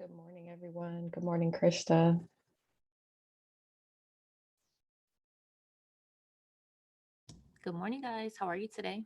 Good morning, everyone. Good morning, Krista. Good morning, guys. How are you today?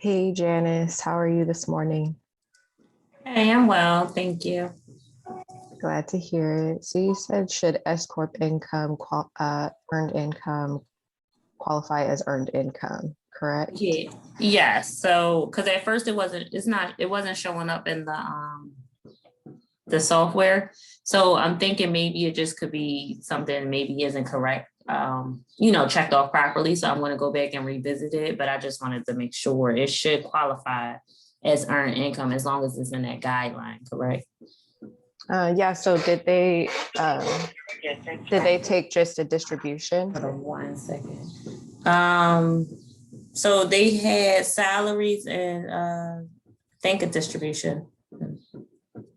Hey, Janice, how are you this morning? Hey, I'm well, thank you. Glad to hear it. So you said should S Corp income, earned income qualify as earned income, correct? Yeah, yes. So, because at first it wasn't showing up in the software. So I'm thinking maybe it just could be something maybe isn't correct, checked off properly. So I'm going to go back and revisit it, but I just wanted to make sure it should qualify as earned income as long as it's in that guideline, correct? Yeah, so did they take just a distribution? Hold on 1 second. So they had salaries and think a distribution.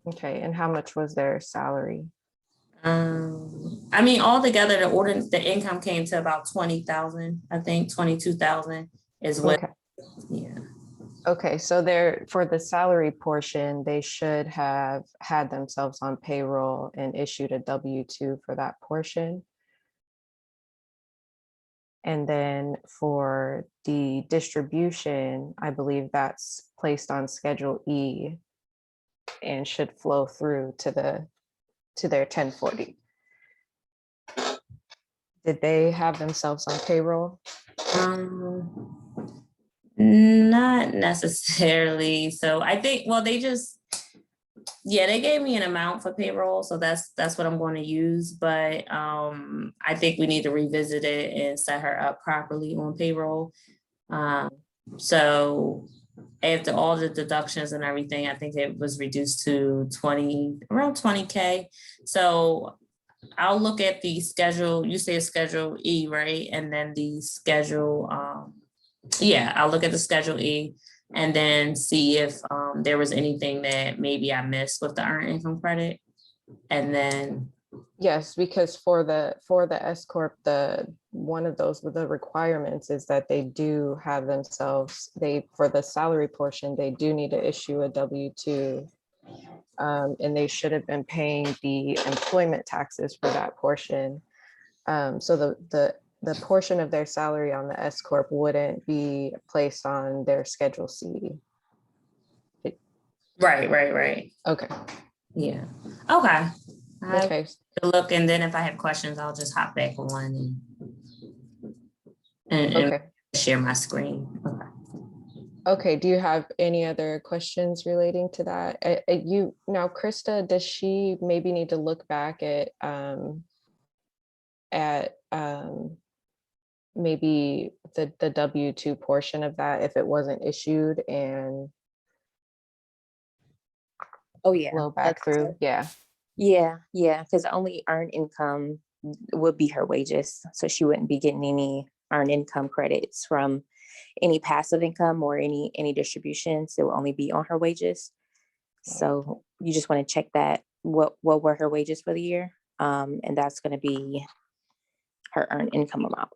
Okay, and how much was their salary? I mean, altogether, the income came to about 20,000, I think 22,000 is what, Okay. yeah. Okay, so for the salary portion, they should have had themselves on payroll and issued a W-2 for that portion. And then for the distribution, I believe that's placed on Schedule E and should flow through to their 1040. Did they have themselves on payroll? Not necessarily. So I think, well, they gave me an amount for payroll. So that's what I'm going to use. But I think we need to revisit it and set her up properly on payroll. So after all the deductions and everything, I think it was reduced to around 20K. So I'll look at the schedule. You say Schedule E, right? And then the schedule, I'll look at the Schedule E and then see if there was anything that maybe I missed with the earned income credit. And then yes, because for the S Corp, one of those with the requirements is that they do have themselves, for the salary portion, they do need to issue a W-2. And they should have been paying the employment taxes for that portion. So the portion of their salary on the S Corp wouldn't be placed on their Schedule C. right. Okay. Yeah. Okay. Okay. Look, and then if I have questions, I'll just hop back on and Okay. share my screen. Okay. Okay, do you have any other questions relating to that? You now, Krista, does she maybe need to look back at maybe the W-2 portion of that if it wasn't issued and Oh, yeah. flow back through? Yeah. Yeah, because only earned income would be her wages. So she wouldn't be getting any earned income credits from any passive income or any distributions. It will only be on her wages. So you just want to check that. What were her wages for the year? And that's going to be her earned income amount.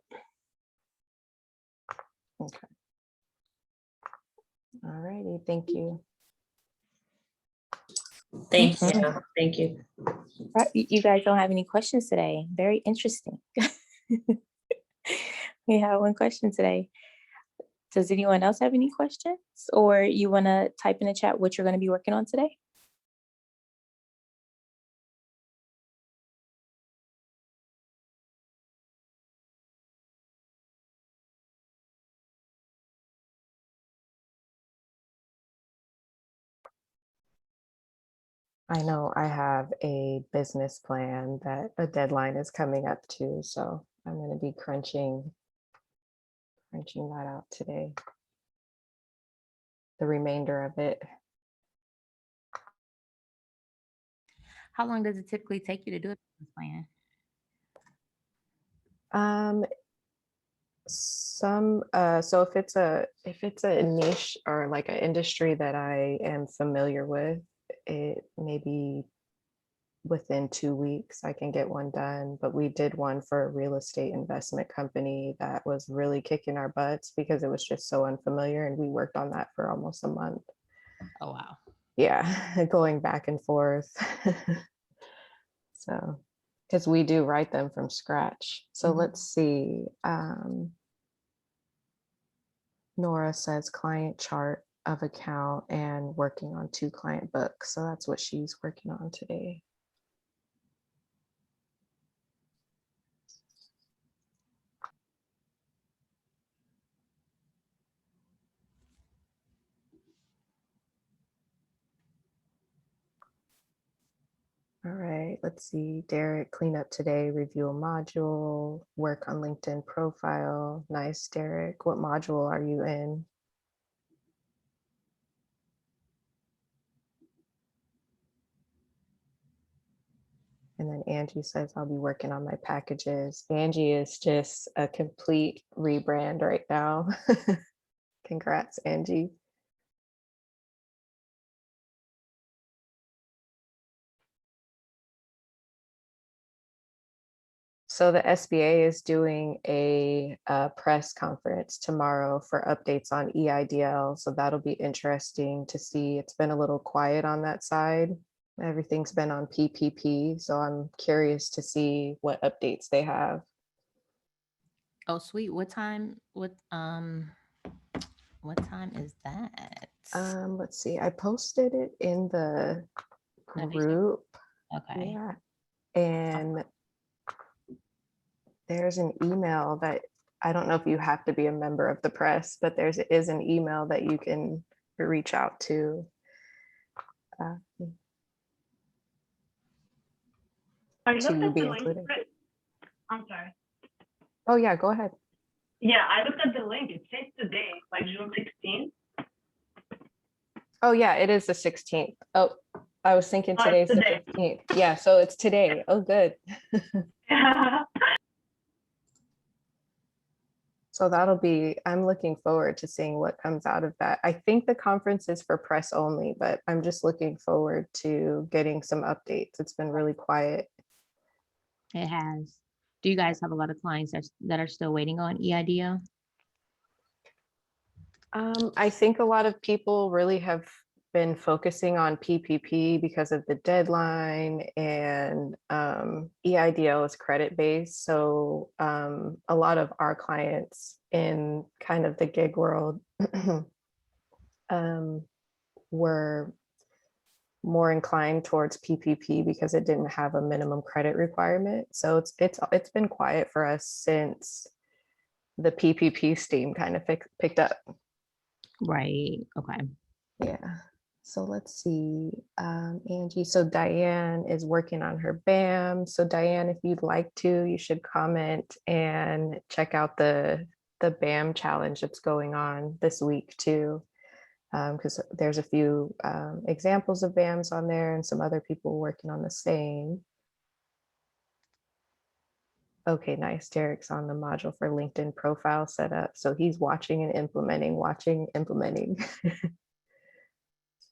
Okay. All righty, thank you. Thank you, thank you. Right, you guys don't have any questions today. Very interesting. We have one question today. Does anyone else have any questions? Or you want to type in the chat what you're going to be working on today? I know I have a business plan that a deadline is coming up to, so I'm going to be crunching that out today. The remainder of it. How long does it typically take you to do a business plan? So if it's a niche or like an industry that I am familiar with, it maybe within 2 weeks I can get one done. But we did one for a real estate investment company that was really kicking our butts because it was just so unfamiliar, and we worked on that for almost a month. Oh, wow. Yeah, going back and forth. So, because we do write them from scratch. So let's see. Nora says client chart of account and working on 2 client books. So that's what she's working on today. All right, let's see. Derek, clean up today, review a module, work on LinkedIn profile. Nice, Derek. What module are you in? And then Angie says, I'll be working on my packages. Angie is just a complete rebrand right now. Congrats, Angie. So the SBA is doing a press conference tomorrow for updates on EIDL. So that'll be interesting to see. It's been a little quiet on that side. Everything's been on PPP. So I'm curious to see what updates they have. Oh, sweet. What time is that? Let's see. I posted it in the group. Okay. Yeah. And there's an email that I don't know if you have to be a member of the press, but there is an email that you can reach out to. I looked To at be the link. included. I'm sorry. Oh yeah, go ahead. Yeah, I looked at the link. It says today, like June 16th. Oh yeah, it is the 16th. Oh, I was thinking Oh, today's it's the today. 15th. Yeah, so it's today. Oh, good. So that'll be, I'm looking forward to seeing what comes out of that. I think the conference is for press only, but I'm just looking forward to getting some updates. It's been really quiet. It has. Do you guys have a lot of clients that are still waiting on EIDL? I think a lot of people really have been focusing on PPP because of the deadline, and EIDL is credit based. So a lot of our clients in kind of the gig world were more inclined towards PPP because it didn't have a minimum credit requirement. So it's been quiet for us since the PPP steam kind of picked up. Right, okay. Yeah. So let's see, Angie. So Diane is working on her BAM. So Diane, if you'd like to, you should comment and check out the BAM challenge that's going on this week too. Because there's a few examples of BAMs on there and some other people working on the same. Okay, nice. Derek's on the module for LinkedIn profile setup. So he's watching and implementing, watching, implementing.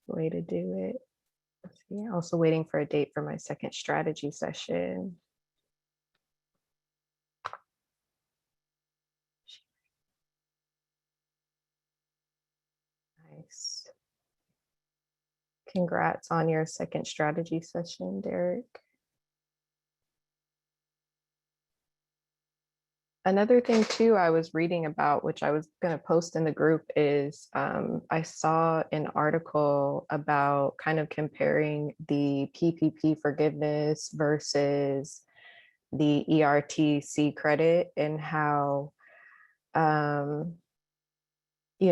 Way to do it. Yeah, also waiting for a date for my second strategy session. Nice. Congrats on your second strategy session, Derek. Another thing too, I was reading about, which I was going to post in the group, is I saw an article about kind of comparing the PPP forgiveness versus the ERTC credit and how, you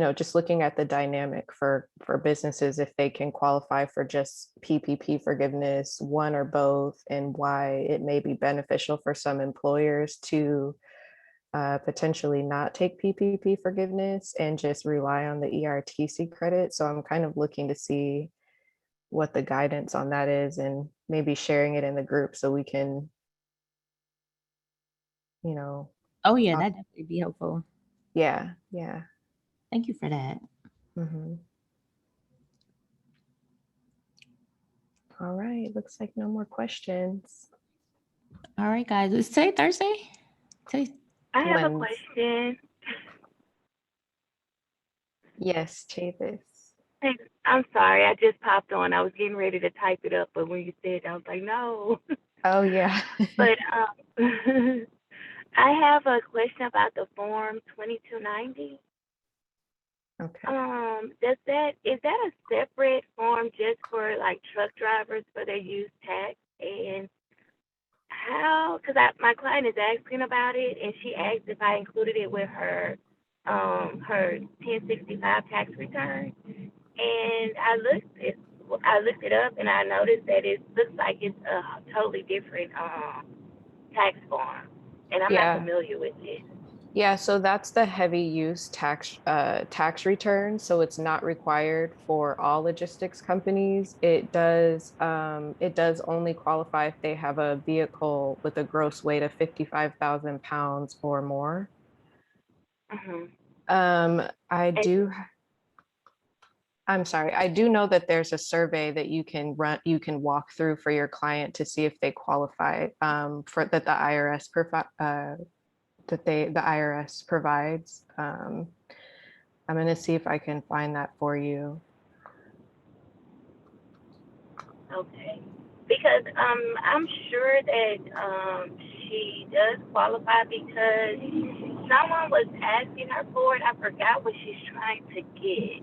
know, just looking at the dynamic for businesses, if they can qualify for just PPP forgiveness, one or both, and why it may be beneficial for some employers to potentially not take PPP forgiveness and just rely on the ERTC credit. So I'm kind of looking to see what the guidance on that is and maybe sharing it in the group so we can, you know, Oh, yeah, talk. that'd definitely be helpful. Yeah. Thank you for that. Mhm. All right, looks like no more questions. All right, guys. Is today Thursday? Today, I have a Lens. question. Yes, Chavis. Hey, I'm sorry, I just popped on. I was getting ready to type it up, but when you said, I was like, no. Oh, yeah. But I have a question about the Form 2290. Okay. Is that a separate form just for like truck drivers for their use tax? And how, because my client is asking about it, and she asked if I included it with her 1065 tax return. And I looked it up, and I noticed that it looks like it's a totally different tax form, and I'm not Yeah. familiar with it. Yeah, so that's the heavy use tax return. So it's not required for all logistics companies. It does only qualify if they have a vehicle with a gross weight of 55,000 pounds or more. Hmm. I And do, I'm sorry, I do know that there's a survey that you can walk through for your client to see if they qualify for that the IRS the IRS provides. I'm going to see if I can find that for you. okay, because I'm sure that she does qualify because someone was asking her for it. I forgot what she's trying to get,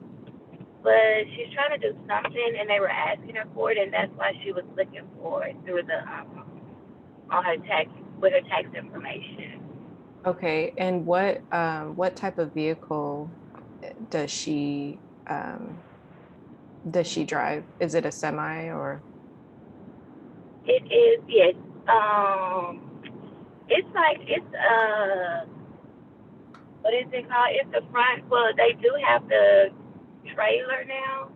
but she's trying to do something, and they were asking her for it, and that's why she was looking for it through the on her tax with her tax information. Okay, and what type of vehicle does she drive? Is it a semi or? It is, yes. It's like what is it called? It's the front. Well, they do have the trailer now,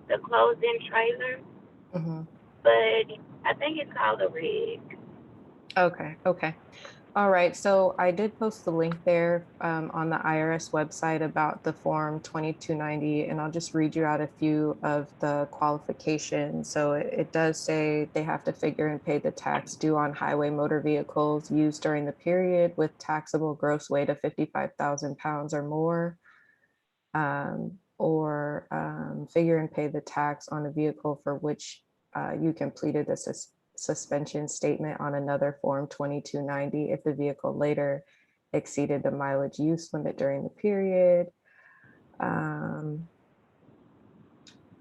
the closed-in trailer, Mhm. but I think it's called a rig. Okay. All right, so I did post the link there on the IRS website about the Form 2290, and I'll just read you out a few of the qualifications. So it does say they have to figure and pay the tax due on highway motor vehicles used during the period with taxable gross weight of 55,000 pounds or more, or figure and pay the tax on a vehicle for which you completed a suspension statement on another Form 2290 if the vehicle later exceeded the mileage use limit during the period.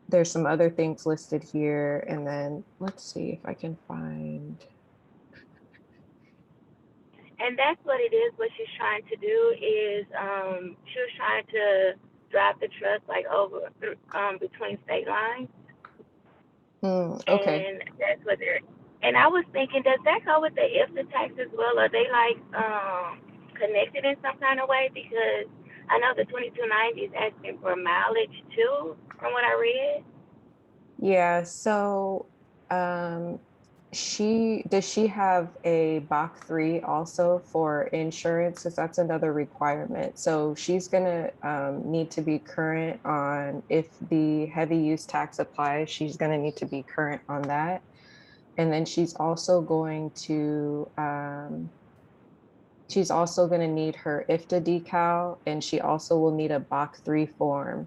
There's some other things listed here, and then let's see if I can find. And that's what it is. What she's trying to do is she was trying to drive the truck like over between state lines, Okay. and that's what they're. And I was thinking, does that go with the IFTA tax as well? Are they like connected in some kind of way? Because I know the 2290 is asking for mileage too, from what I read. Yeah, so does she have a Bach 3 also for insurance? Because that's another requirement. So she's gonna need to be current on, if the heavy use tax applies, she's gonna need to be current on that. And then she's also going to need her IFTA decal, and she also will need a Bach 3 form.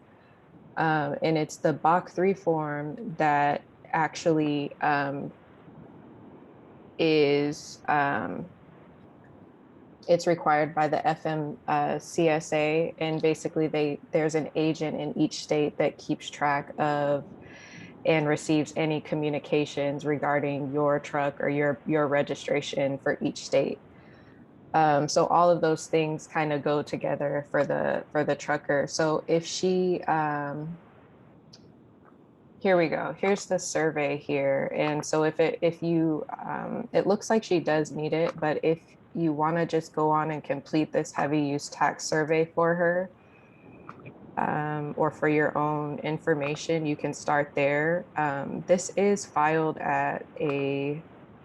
And it's the Bach 3 form that actually is it's required by the FMCSA, and basically there's an agent in each state that keeps track of and receives any communications regarding your truck or your registration for each state. So all of those things kind of go together for the trucker. So if she here we go. Here's the survey here. And so if you, it looks like she does need it, but if you want to just go on and complete this heavy use tax survey for her, or for your own information, you can start there. This is filed at a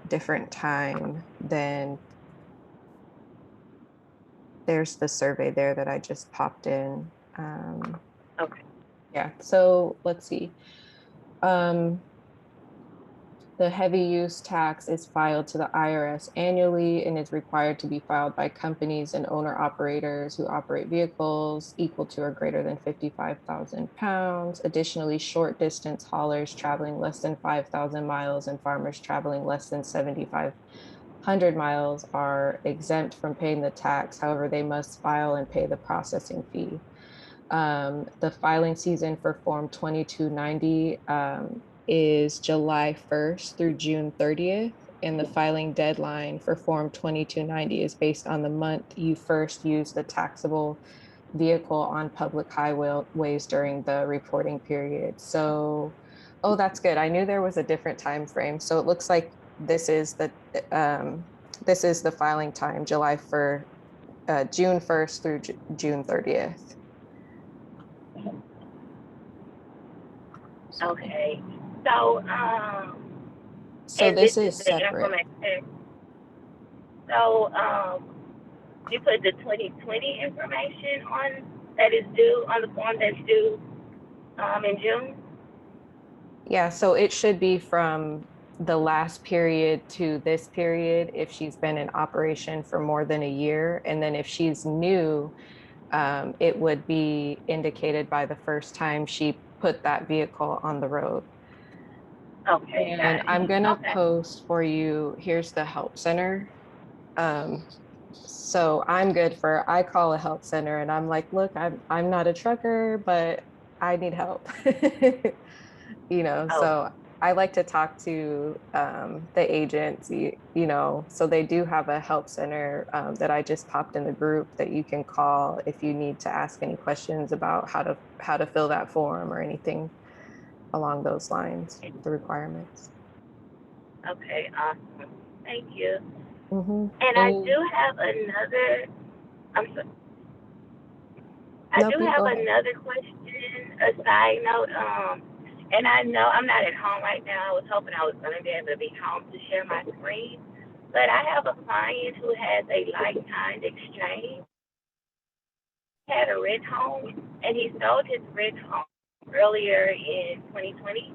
different time than, there's the survey there that I just popped in. Okay. Yeah, so let's see. The heavy use tax is filed to the IRS annually and is required to be filed by companies and owner operators who operate vehicles equal to or greater than 55,000 pounds. Additionally, short distance haulers traveling less than 5,000 miles and farmers traveling less than 7,500 miles are exempt from paying the tax. However, they must file and pay the processing fee. The filing season for Form 2290 is July 1st through June 30th, and the filing deadline for Form 2290 is based on the month you first use the taxable vehicle on public highways during the reporting period. So, oh, that's good. I knew there was a different time frame. So it looks like this is the filing time, June 1st through June 30th. Okay. So So and this this is is the separate. information. So you put the 2020 information on that is due on the form that's due in June. Yeah, so it should be from the last period to this period if she's been in operation for more than a year. And then if she's new, it would be indicated by the first time she put that vehicle on the road. Okay. And Got it. I'm gonna Okay. post for you, here's the help center. So I'm good for, I call a help center and I'm like, look, I'm not a trucker, but I need help. Oh. So I like to talk to the agents, so they do have a help center that I just popped in the group that you can call if you need to ask any questions about how to fill that form or anything along those lines, the requirements. Okay. Awesome. Thank you. Mm-hmm. And I do have another. I'm sorry. I Nope, do you have go ahead. another question, a side note. And I know I'm not at home right now. I was hoping I was going to be able to be home to share my screen. But I have a client who has a lifetime exchange. He had a rent home, and he sold his rent home earlier in 2020.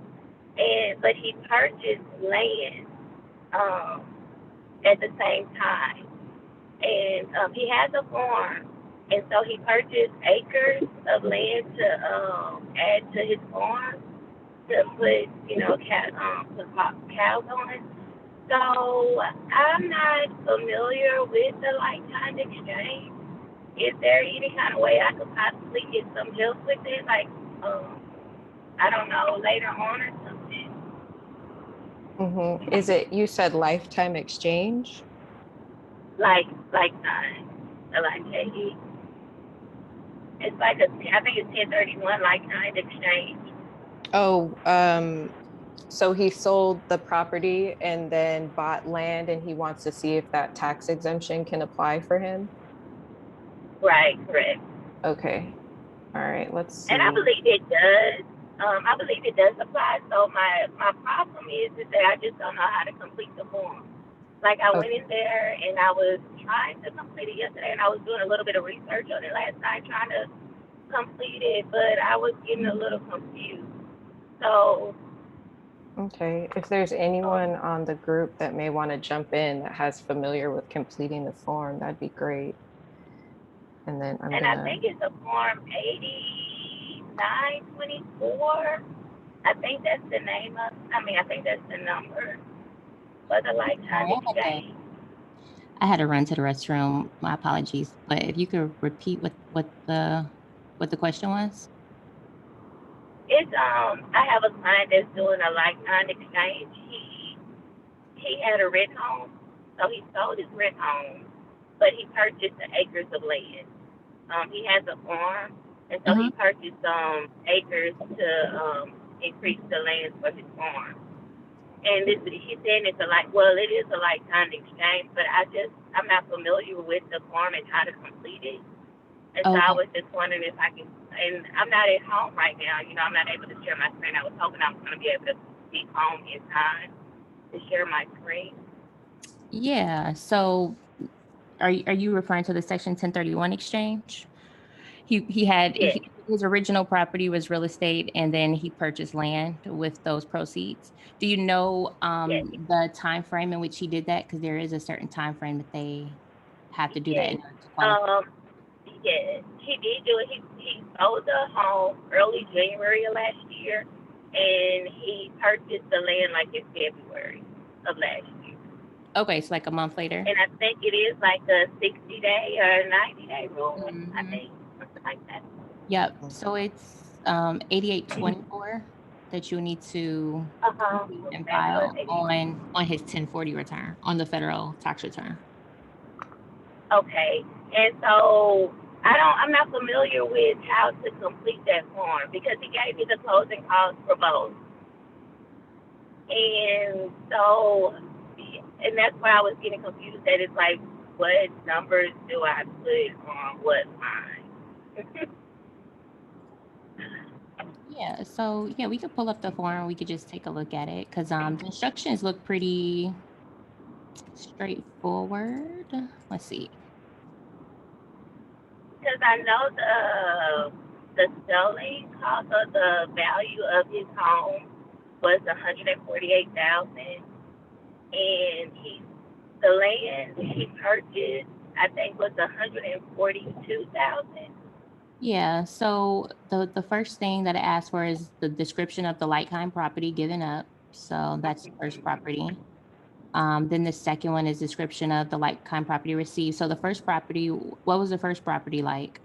But he purchased land at the same time. And he has a farm. And so he purchased acres of land to add to his farm to put, put cows on. So I'm not familiar with the lifetime exchange. Is there any kind of way I could possibly get some help with it? Like, I don't know, later on or something? Mm-hmm. Is it, you said lifetime exchange? Lifetime. Like, It's like a, I think it's 1031 like kind exchange. Oh, so he sold the property and then bought land and he wants to see if that tax exemption can apply for him? Right, correct. Okay, all right, let's see. And I believe it does. I believe it does apply. So my problem is that I just don't know how to complete the form. Like I went in there and I was trying to complete it yesterday, and I was doing a little bit of research on it last night trying to complete it, but I was getting a little confused. So Okay, if there's anyone on the group that may want to jump in that has familiar with completing the form, that'd be great. And then I'm and I gonna, think it's a form 8924. I think that's the name of. I mean, I think that's the number for the lifetime Sorry, exchange. I had to run to the restroom. My apologies. But if you could repeat what the question was. It's I have a client that's doing a lifetime exchange. He had a rent home, so he sold his rent home, but he purchased the acres of land. He has a farm, and so he purchased some acres to increase the land for his farm. And this, he's saying it's a it is a lifetime exchange, but I'm not familiar with the form and how to complete it. And so I was just wondering if I can, and I'm not at home right now, I'm not able to share my screen. I was hoping I was going to be able to be home in time to share my screen. Yeah. So are you referring to the Section 1031 exchange? He had Yes. His original property was real estate, and then he purchased land with those proceeds. Do you know Yes. the time frame in which he did that? Because there is a certain time frame that they have to do that in order to qualify. Yes, he did do it. He sold the home early January of last year, and he purchased the land like in February of last year. Okay, so like a month later. And I think it is like a 60-day or 90-day rule. I think something like that. Yep. So it's 8824 that you need to and file on his 1040 return, on the federal tax return. Okay, and so I'm not familiar with how to complete that form because he gave me the closing costs for both. And so, and that's why I was getting confused that it's like, what numbers do I put on what line? Yeah, so yeah, we could pull up the form. We could just take a look at it because the instructions look pretty straightforward. Let's see. Because I know the selling cost of the value of his home was $148,000, and the land he purchased I think was $142,000. Yeah, so the first thing that I asked for is the description of the like-kind property given up. So that's the first property. Then the second one is description of the like-kind property received. So the first property, what was the first property like?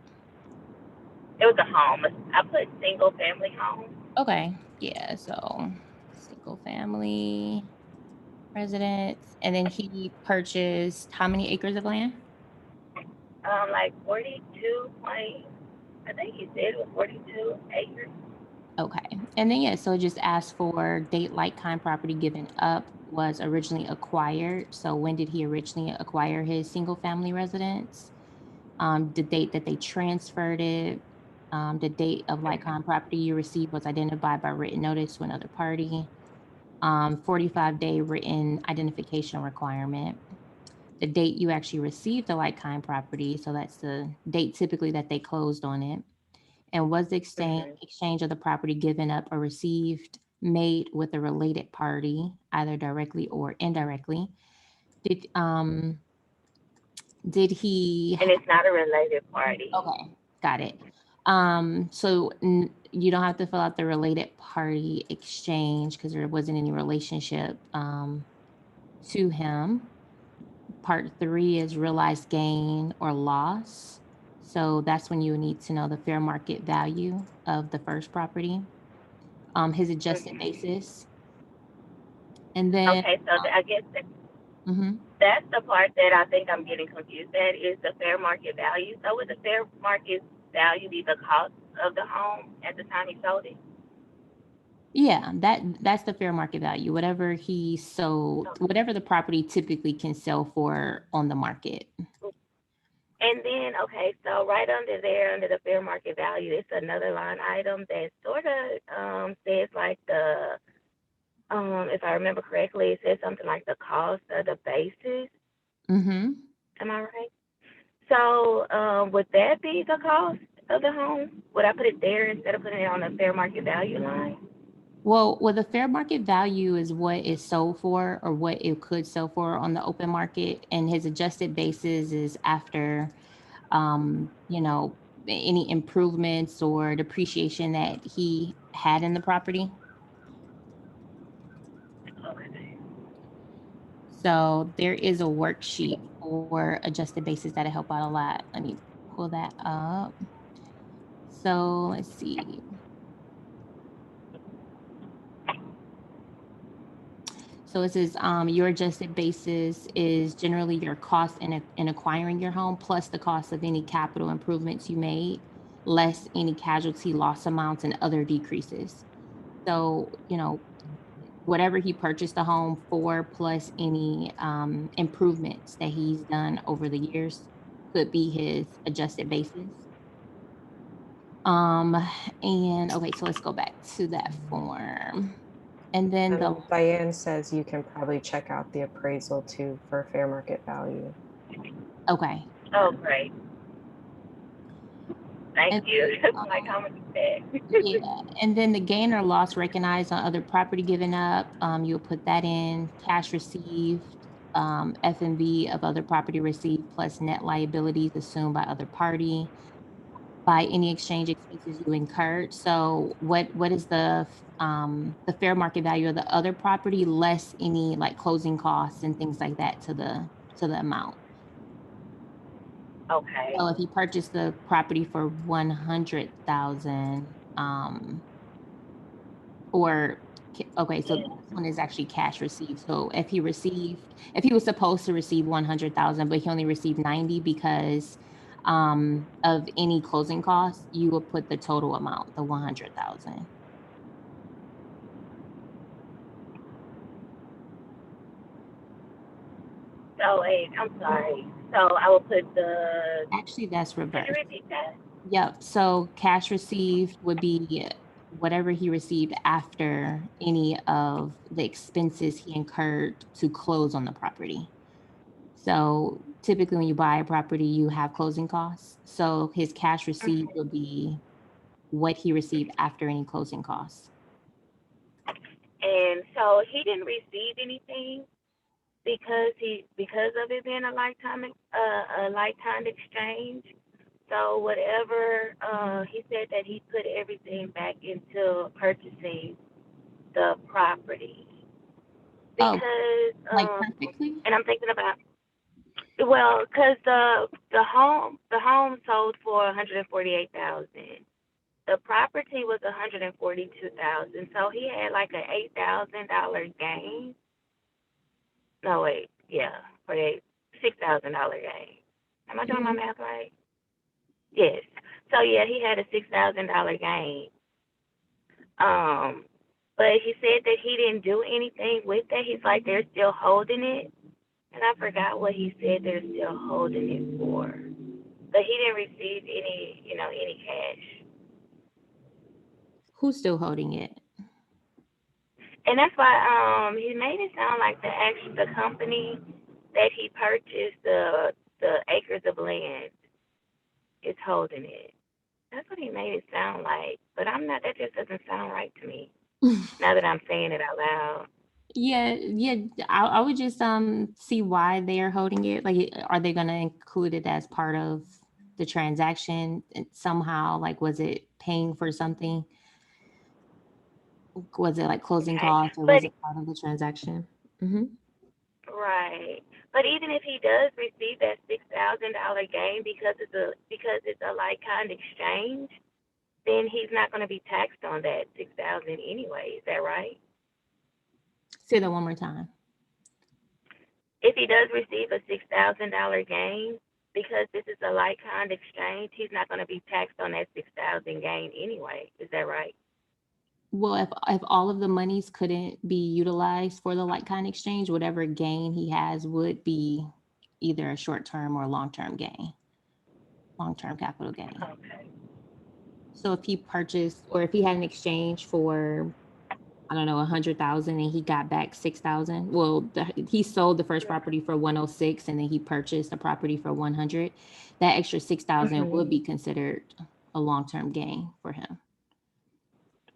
It was a home. I put single family home. Okay, yeah, so single family residence. And then he purchased how many acres of land? Like 42 point, I think he said it was 42 acres. Okay, and then yeah, so just ask for date like-kind property given up was originally acquired. So when did he originally acquire his single family residence? The date that they transferred it, the date of like-kind property you received was identified by written notice to another party, 45-day written identification requirement, the date you actually received the like-kind property, so that's the date typically that they closed on it, and was the exchange of the property given up or received made with a related party, either directly or indirectly? Did he? And it's not a related party. Okay, got it. So you don't have to fill out the related party exchange because there wasn't any relationship to him. Part 3 is realized gain or loss. So that's when you need to know the fair market value of the first property, his adjusted basis. And then Okay, so I guess that's the part that I think I'm getting confused at is the fair market value. So with the fair market value be the cost of the home at the time he sold it? Yeah, that's the fair market value, whatever he sold, whatever the property typically can sell for on the market. And then, okay, so right under there, under the fair market value, it's another line item that sort of says like the, if I remember correctly, it says something like the cost of the basis. Mm-hmm. Am I right? So would that be the cost of the home? Would I put it there instead of putting it on the fair market value line? Well, the fair market value is what it's sold for or what it could sell for on the open market, and his adjusted basis is after, you know, any improvements or depreciation that he had in the property. Okay. So there is a worksheet for adjusted basis that'll help out a lot. Let me pull that up. So let's see. So it says your adjusted basis is generally your cost in acquiring your home plus the cost of any capital improvements you made, less any casualty loss amounts and other decreases. So, you know, whatever he purchased the home for plus any improvements that he's done over the years could be his adjusted basis. And okay, so let's go back to that form. And then the Diane says you can probably check out the appraisal too for fair market value. okay. Oh, great. Thank And you. Like how much is that? yeah, and then the gain or loss recognized on other property given up, you'll put that in. Cash received, F&B of other property received plus net liabilities assumed by other party by any exchange expenses you incurred. So what is the fair market value of the other property less any like closing costs and things like that to the amount. Okay. So if he purchased the property for 100,000, or okay, so this one is actually cash received. So if he was supposed to receive 100,000, but he only received 90 because of any closing costs, you will put the total amount, the 100,000. So wait, I'm sorry. So I will put the. Actually, that's Could reversed. you repeat that? Yep. So cash received would be whatever he received after any of the expenses he incurred to close on the property. So typically when you buy a property, you have closing costs. So his cash received would be what he received after any closing costs. And so he didn't receive anything because of it being a lifetime exchange. So whatever he said that he put everything back into purchasing the property Oh, because like perfectly? and I'm thinking about because the home sold for 148,000. The property was 142,000. So he had like a $8,000 gain. No wait, yeah, $6,000 gain. Am I doing my math right? Yes. So yeah, he had a $6,000 gain. But he said that he didn't do anything with that. He's like they're still holding it, and I forgot what he said they're still holding it for. But he didn't receive any cash. Who's still holding it? And that's why he made it sound like the company that he purchased the acres of land is holding it. That's what he made it sound like. But I'm not. That just doesn't sound right to me. Now that I'm saying it out loud. Yeah. I would just see why they are holding it. Like, are they going to include it as part of the transaction somehow? Like, was it paying for something? Was it like closing Okay. costs, or But was it part of the transaction? Mm-hmm. right. But even if he does receive that $6,000 gain because it's a like kind exchange, then he's not going to be taxed on that 6,000 anyway. Is that right? Say that one more time. If he does receive a $6,000 gain, because this is a like kind exchange, he's not gonna be taxed on that 6,000 gain anyway. Is that right? Well, if all of the monies couldn't be utilized for the like-kind exchange, whatever gain he has would be either a short-term or long-term gain, long-term capital gain. Okay. So if he purchased, or if he had an exchange for, I don't know, 100,000 and he got back 6,000, well, he sold the first property for 106 and then he purchased a property for 100, that extra 6,000 would be considered a long-term gain for him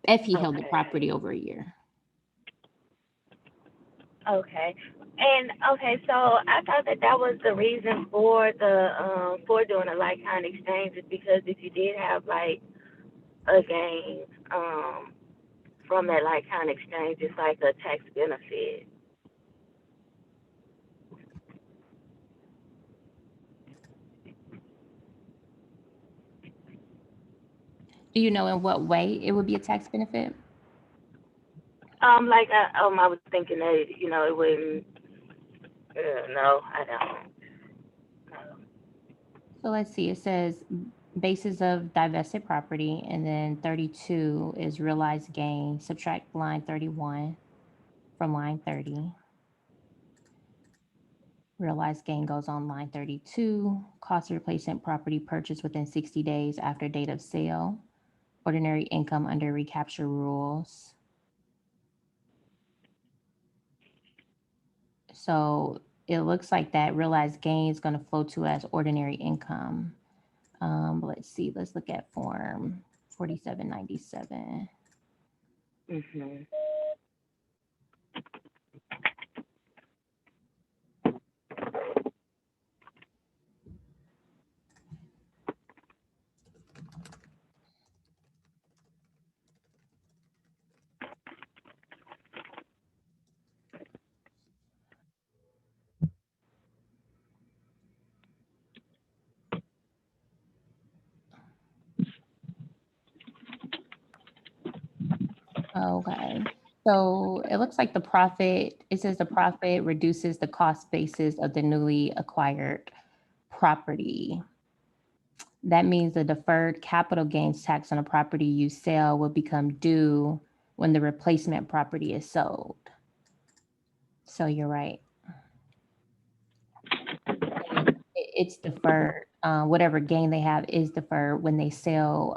if he held the Okay. property over a year. Okay. And okay, so I thought that that was the reason for the for doing a like kind exchange is because if you did have like a gain from that like kind exchange, it's like a tax benefit. Do you know in what way it would be a tax benefit? I was thinking that it wouldn't. No, I don't. No. So let's see, it says basis of divested property, and then 32 is realized gain. Subtract line 31 from line 30. Realized gain goes on line 32. Cost of replacement property purchased within 60 days after date of sale. Ordinary income under recapture rules. So it looks like that realized gain is going to flow to as ordinary income. Let's see, let's look at form 4797. Mhm. Okay. So it looks like it says the profit reduces the cost basis of the newly acquired property. That means the deferred capital gains tax on a property you sell will become due when the replacement property is sold. So you're right. It's deferred. Whatever gain they have is deferred when they sell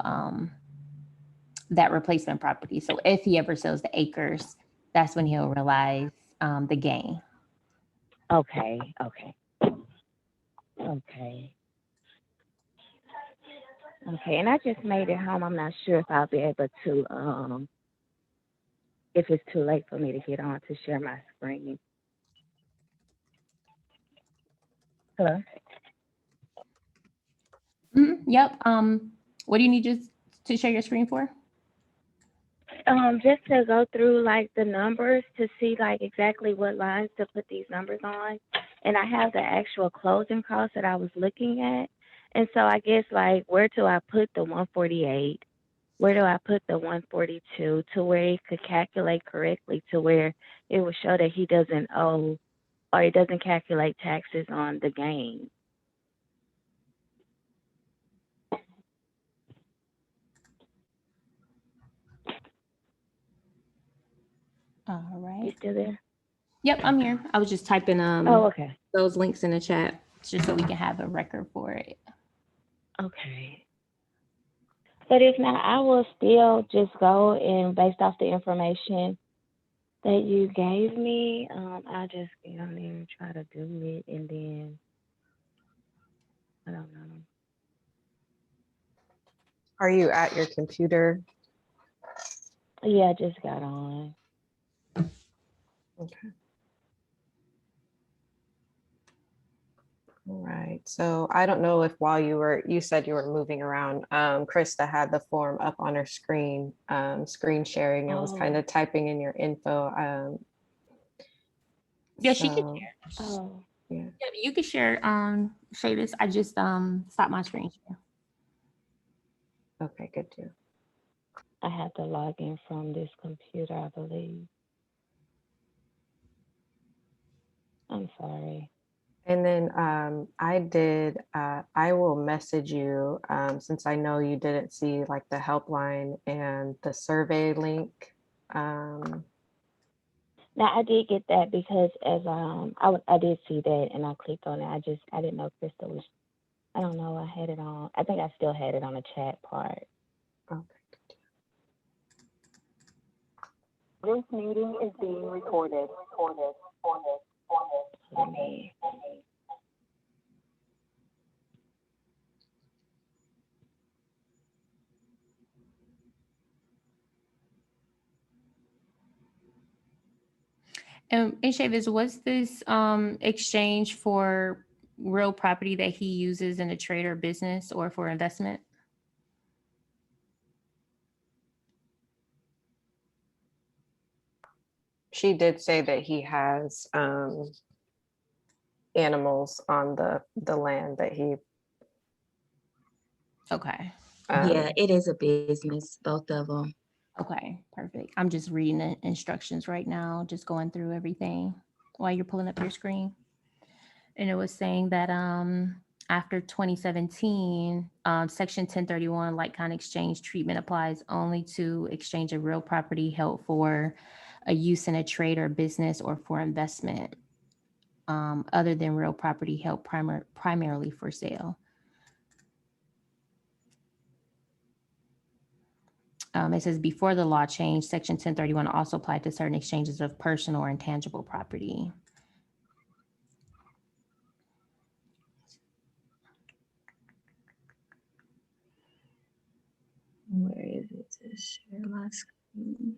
that replacement property. So if he ever sells the acres, that's when he'll realize the gain. Okay. Okay, and I just made it home. I'm not sure if I'll be able to, if it's too late for me to get on to share my screen. Hello? Yep. What do you need to share your screen for? Just to go through like the numbers to see like exactly what lines to put these numbers on. And I have the actual closing costs that I was looking at. And so I guess like where do I put the 148? Where do I put the 142 to where it could calculate correctly to where it will show that he doesn't owe or it doesn't calculate taxes on the gain? All You right. still there? Yep, I'm here. I was just typing Oh, okay. those links in the chat just so we can have a record for it. Okay. But if not, I will still just go and based off the information that you gave me, I'll just get on there and try to do it and then I don't know. Are you at your computer? Yeah, I just got on. Okay. All right. So I don't know if while you said you were moving around, Krista had the form up on her screen, screen sharing and was kind of typing in your info. Yeah, she can so, share. Oh, yeah. Yeah, you can share share this. I just stopped my screen share. Okay, good too. I have to log in from this computer, I believe. I'm sorry. And then I will message you since I know you didn't see like the helpline and the survey link. Now I did get that because as I did see that and I clicked on it. I didn't know Crystal was. I don't know. I had it on. I think I still had it on the chat part. Okay. This meeting is being recorded. Let me. And Chavis, was this exchange for real property that he uses in a trade or business or for investment? She did say that he has animals on the land that he Okay. Yeah, it is a business, both of them. Okay, perfect. I'm just reading the instructions right now, just going through everything while you're pulling up your screen. And it was saying that after 2017, Section 1031, like kind exchange treatment applies only to exchange of real property held for a use in a trade or business or for investment, other than real property held primarily for sale. It says before the law changed, Section 1031 also applied to certain exchanges of personal or intangible property. Where is it to share my screen?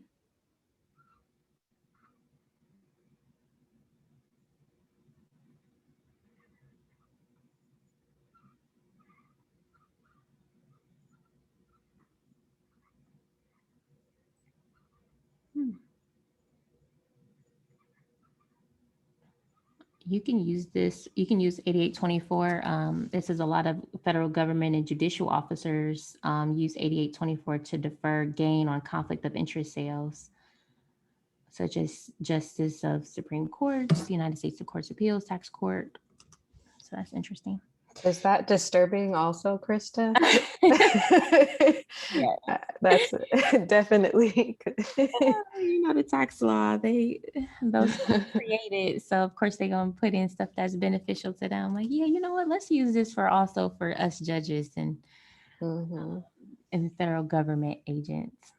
You can use this, you can use 8824. This is a lot of federal government and judicial officers use 8824 to defer gain on conflict of interest sales, such as Justice of Supreme Courts, United States Courts of Appeals, Tax Court. So that's interesting. is that disturbing also, Krista? Yeah. That's definitely. You know, the tax law, those created. So of course they're gonna put in stuff that's beneficial to them. Like, yeah, you know what? Let's use this for also for us judges and Mhm. and federal government agents.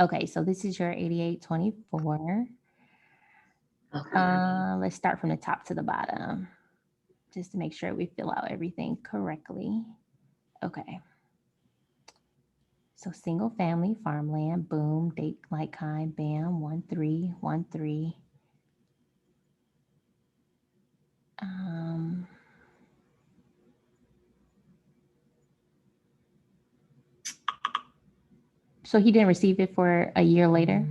Okay, so this is your 8824. Okay. Let's start from the top to the bottom, just to make sure we fill out everything correctly. Okay. So single family farmland, boom, date, like, kind, bam, 1313. So he didn't receive it for a year later?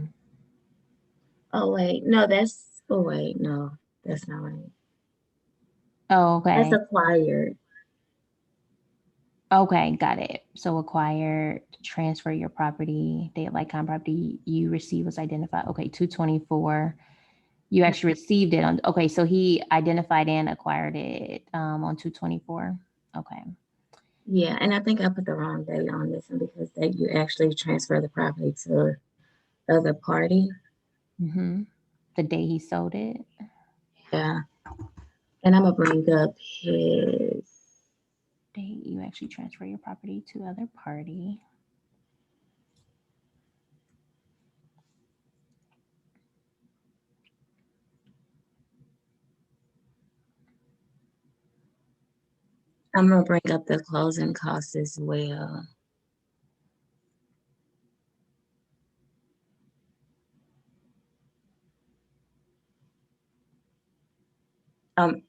Oh wait, no, no, that's not right. Oh, okay. That's acquired. Okay, got it. So acquire, transfer your property, date like kind property you received was identified. Okay, 224. You actually received it on, okay, so he identified and acquired it on 224. Okay. Yeah, and I think I put the wrong date on this one because that you actually transfer the property to the other party. Mm-hmm. The day he sold it. Yeah. And I'm gonna bring up his Date you actually transfer your property to other party. I'm gonna bring up the closing costs as well.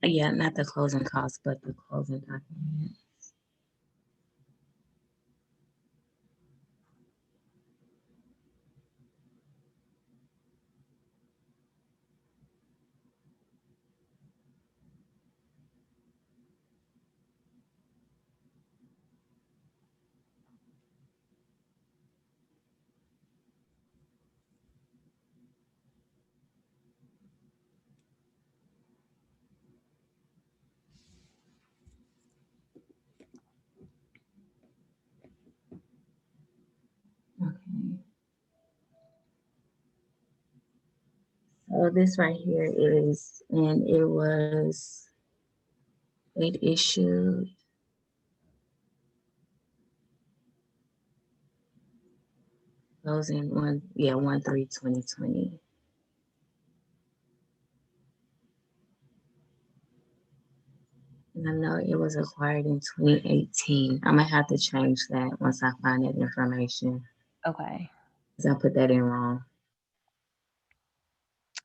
Yeah, not the closing costs, but the closing document. So this right here is, and it issued. Closing 1/3/2020. And I know it was acquired in 2018. I might have to change that once I find that information, Okay. because I put that in wrong.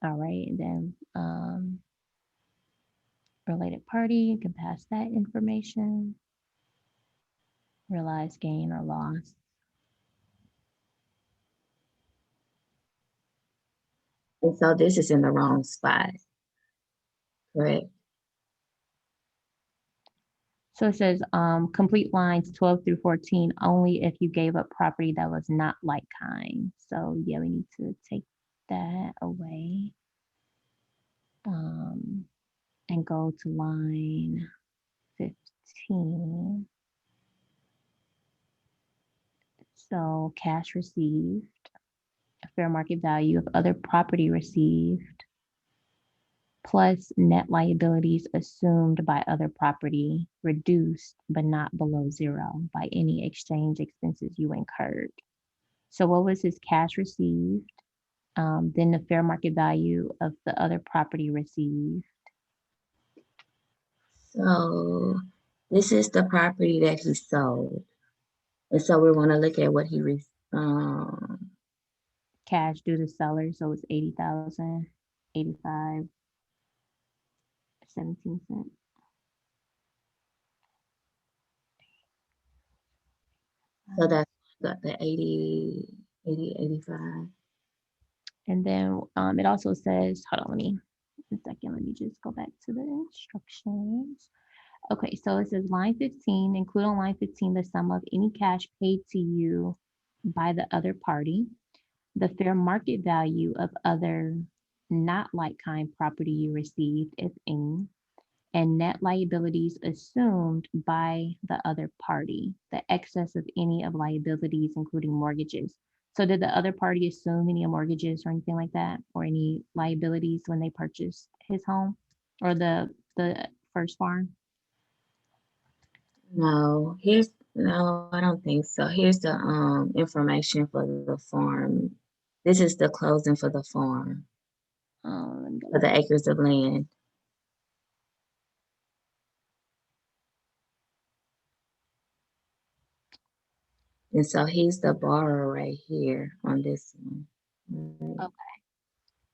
All right. And then related party, you can pass that information. Realized gain or loss. And so this is in the wrong spot, correct? So it says complete lines 12 through 14 only if you gave up property that was not like kind. So yeah, we need to take that away. And go to line 15. So cash received, fair market value of other property received, plus net liabilities assumed by other property reduced but not below zero by any exchange expenses you incurred. So what was his cash received? Then the fair market value of the other property received. So this is the property that he sold. And so we want to look at what he Cash due to seller, so it's 80,000, 85, 17 cents. so that's got the 80, 85. And then it also says, hold on, a second, let me just go back to the instructions. Okay, so it says line 15, include on line 15 the sum of any cash paid to you by the other party, the fair market value of other not like kind property you received, if any, and net liabilities assumed by the other party, the excess of any of liabilities, including mortgages. So did the other party assume any mortgages or anything like that, or any liabilities when they purchased his home or the first farm? No, I don't think so. Here's the information for the farm. This is the closing for the farm, Let me go for the acres of land. And so he's the borrower right here on this one. Right. Okay.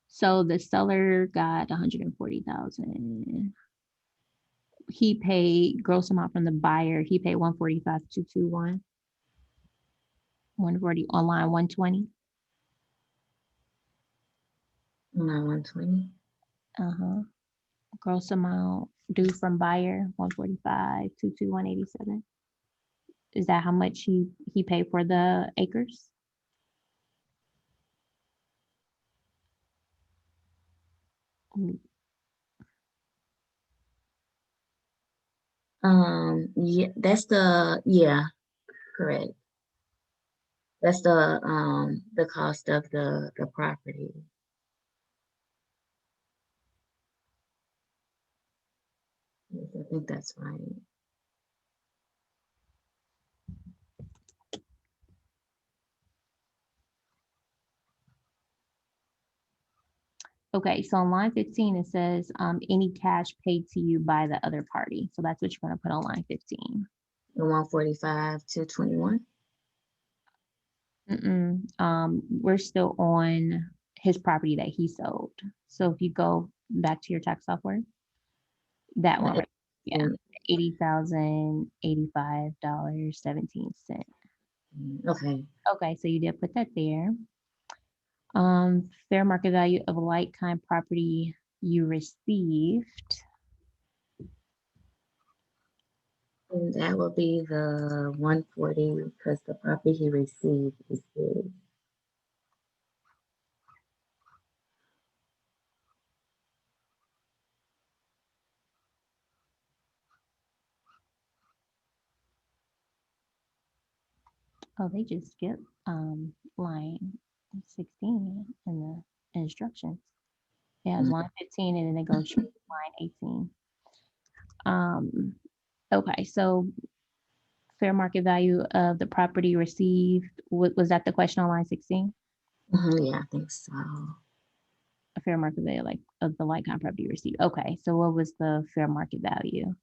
So the seller got 140,000. He paid gross amount from the buyer. He paid 145,221. 140 on line 120. Line 120. Gross amount due from buyer 145,221.87. Is that how much he paid for the acres? Yeah, correct. That's the cost of the property. Yes, I think that's right. Okay, so on line 15, it says any cash paid to you by the other party. So that's what you're going to put on line 15. The 145,221. We're still on his property that he sold. So if you go back to your tax software, that one, right? Yeah, $80,085.17. Okay. Okay, so you did put that there. Fair market value of a like kind property you received. And that will be the 140 because the property he received is his. Oh, they just skipped line 16 in the instructions. Yeah, it's line 15 and then it goes straight to line 18. Okay, so fair market value of the property received, was that the question on line 16? Yeah, I think so. A fair market value like of the like-kind property received. Okay, so what was the fair market value?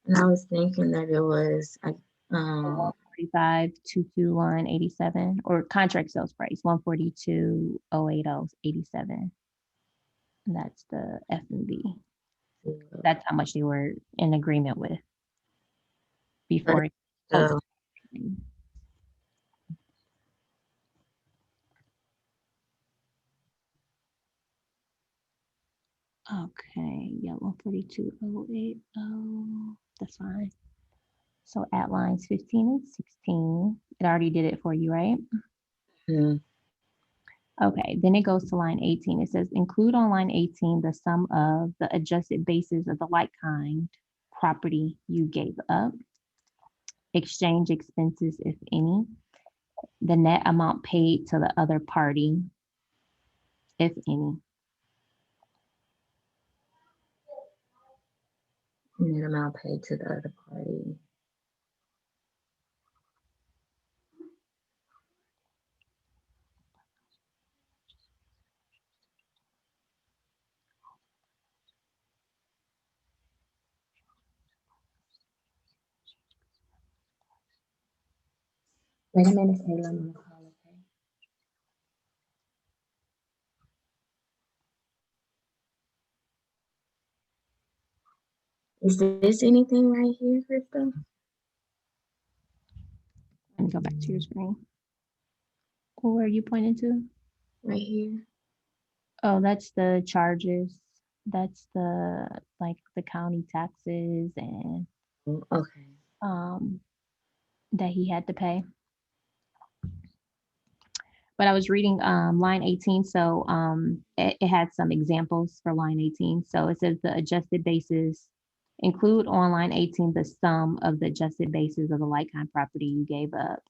And I was thinking that it was, 145, 221, 87, or contract sales price, 142, 080, 87. And that's the F and B. That's how much they were in agreement with before. uh, Okay, yeah, 142,080. That's fine. So at lines 15 and 16, it already did it for you, right? mhm. Okay, then it goes to line 18. It says include on line 18 the sum of the adjusted basis of the like kind property you gave up, exchange expenses, if any, the net amount paid to the other party, if any. And then amount paid to the other party. Wait a minute, Taylor, I'm gonna call, okay? Is this anything right here, Crystal? Let me go back to your screen. Where are you pointing to? Right here? Oh, that's the charges. That's the like the county taxes and Oh, okay. that he had to pay. But I was reading line 18, so it had some examples for line 18. So it says the adjusted basis include on line 18 the sum of the adjusted basis of the like kind property you gave up,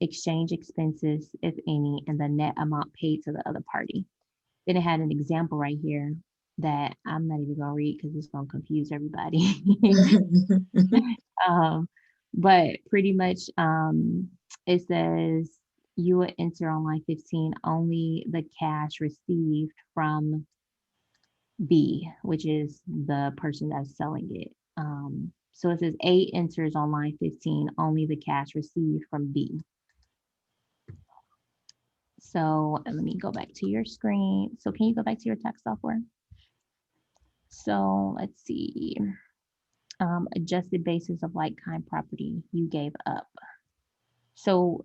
exchange expenses, if any, and the net amount paid to the other party. Then it had an example right here that I'm not even gonna read because it's gonna confuse everybody. But pretty much it says you would enter on line 15 only the cash received from B, which is the person that's selling it. So it says A enters on line 15 only the cash received from B. So let me go back to your screen. So can you go back to your tax software? So let's see. Adjusted basis of like kind property you gave up. So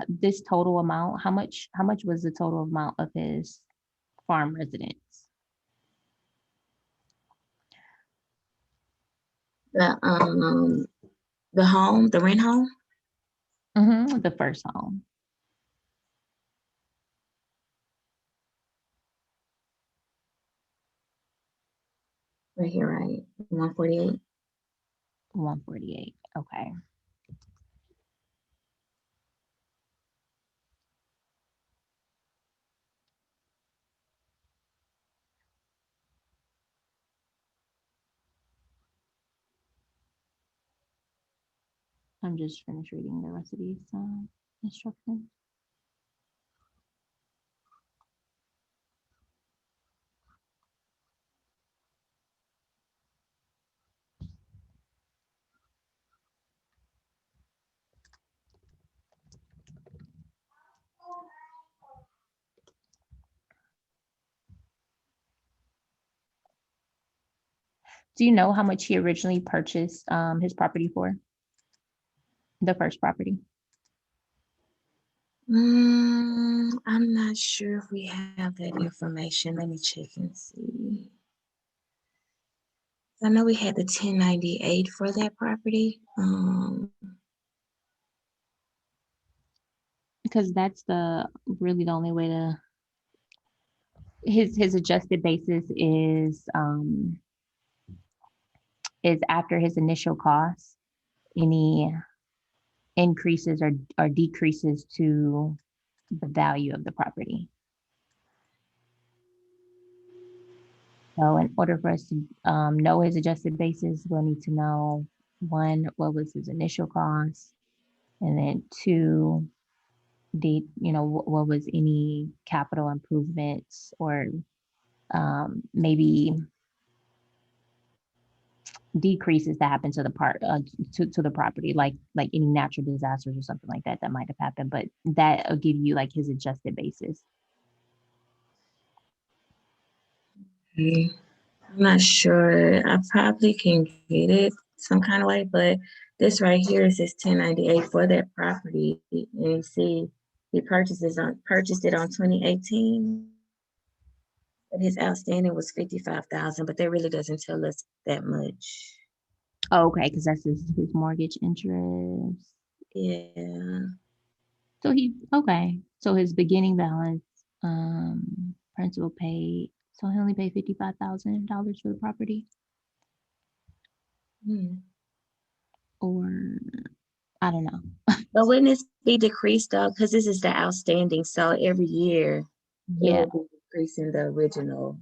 this total amount, how much was the total amount of his farm residence? The home, the rent home? The first home. Right here, right? 148. 148. Okay. I'm just finished reading the rest of these instructions. Do you know how much he originally purchased his property for? The first property? I'm not sure if we have that information. Let me check and see. I know we had the 1098 for that property. Because that's really the only way to his adjusted basis is after his initial cost, any increases or decreases to the value of the property. So in order for us to know his adjusted basis, we'll need to know, one, what was his initial cost? And then two, what was any capital improvements or maybe decreases that happen to the to the property, like any natural disasters or something like that that might have happened. But that'll give you like his adjusted basis. Okay. I'm not sure. I probably can get it some kind of way, but this right here is his 1098 for that property. And you see, he purchased it on 2018. But his outstanding was 55,000, but that really doesn't tell us that much. Oh, okay, because that's his mortgage interest. Yeah. So so his beginning balance, principal paid. So he only paid $55,000 for the property, Hmm. or I don't know. But wouldn't this be decreased though? Because this is the outstanding. So every year it Yeah, will be decreasing the original.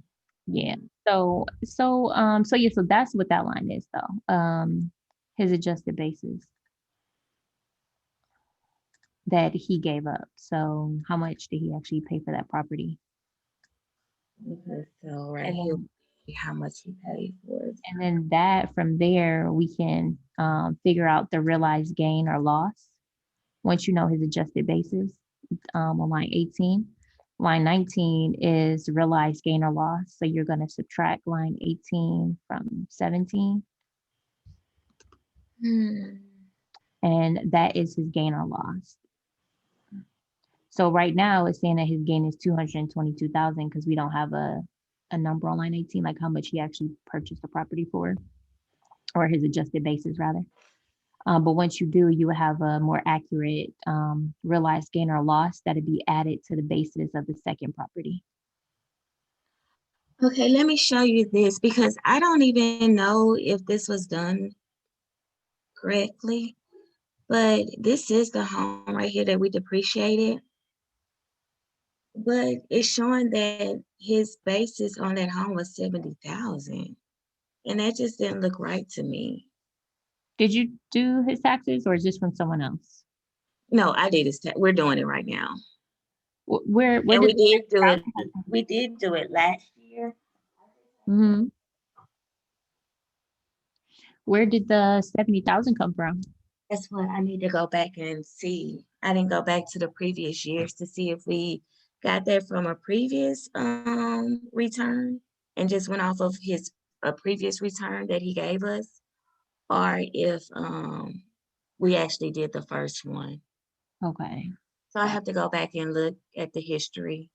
yeah. So that's what that line is though. His adjusted basis that he gave up. So how much did he actually pay for that property? Okay, so right And here, then, how much he paid for it. and then that from there we can figure out the realized gain or loss once you know his adjusted basis on line 18. Line 19 is realized gain or loss. So you're going to subtract line 18 from 17, Hmm. and that is his gain or loss. So right now it's saying that his gain is 222,000 because we don't have a number on line 18, like how much he actually purchased the property for, or his adjusted basis rather. But once you do, you will have a more accurate realized gain or loss that'd be added to the basis of the second property. Okay, let me show you this because I don't even know if this was done correctly, but this is the home right here that we depreciated. But it's showing that his basis on that home was 70,000. And that just didn't look right to me. Did you do his taxes or is this from someone else? No, I did his we're doing it right now. Where And did we did do it. We did do it last year. Mhm. Where did the 70,000 come from? That's what I need to go back and see. I didn't go back to the previous years to see if we got that from a previous return and just went off of his a previous return that he gave us, or if we actually did the first one. Okay. So I have to go back and look at the history.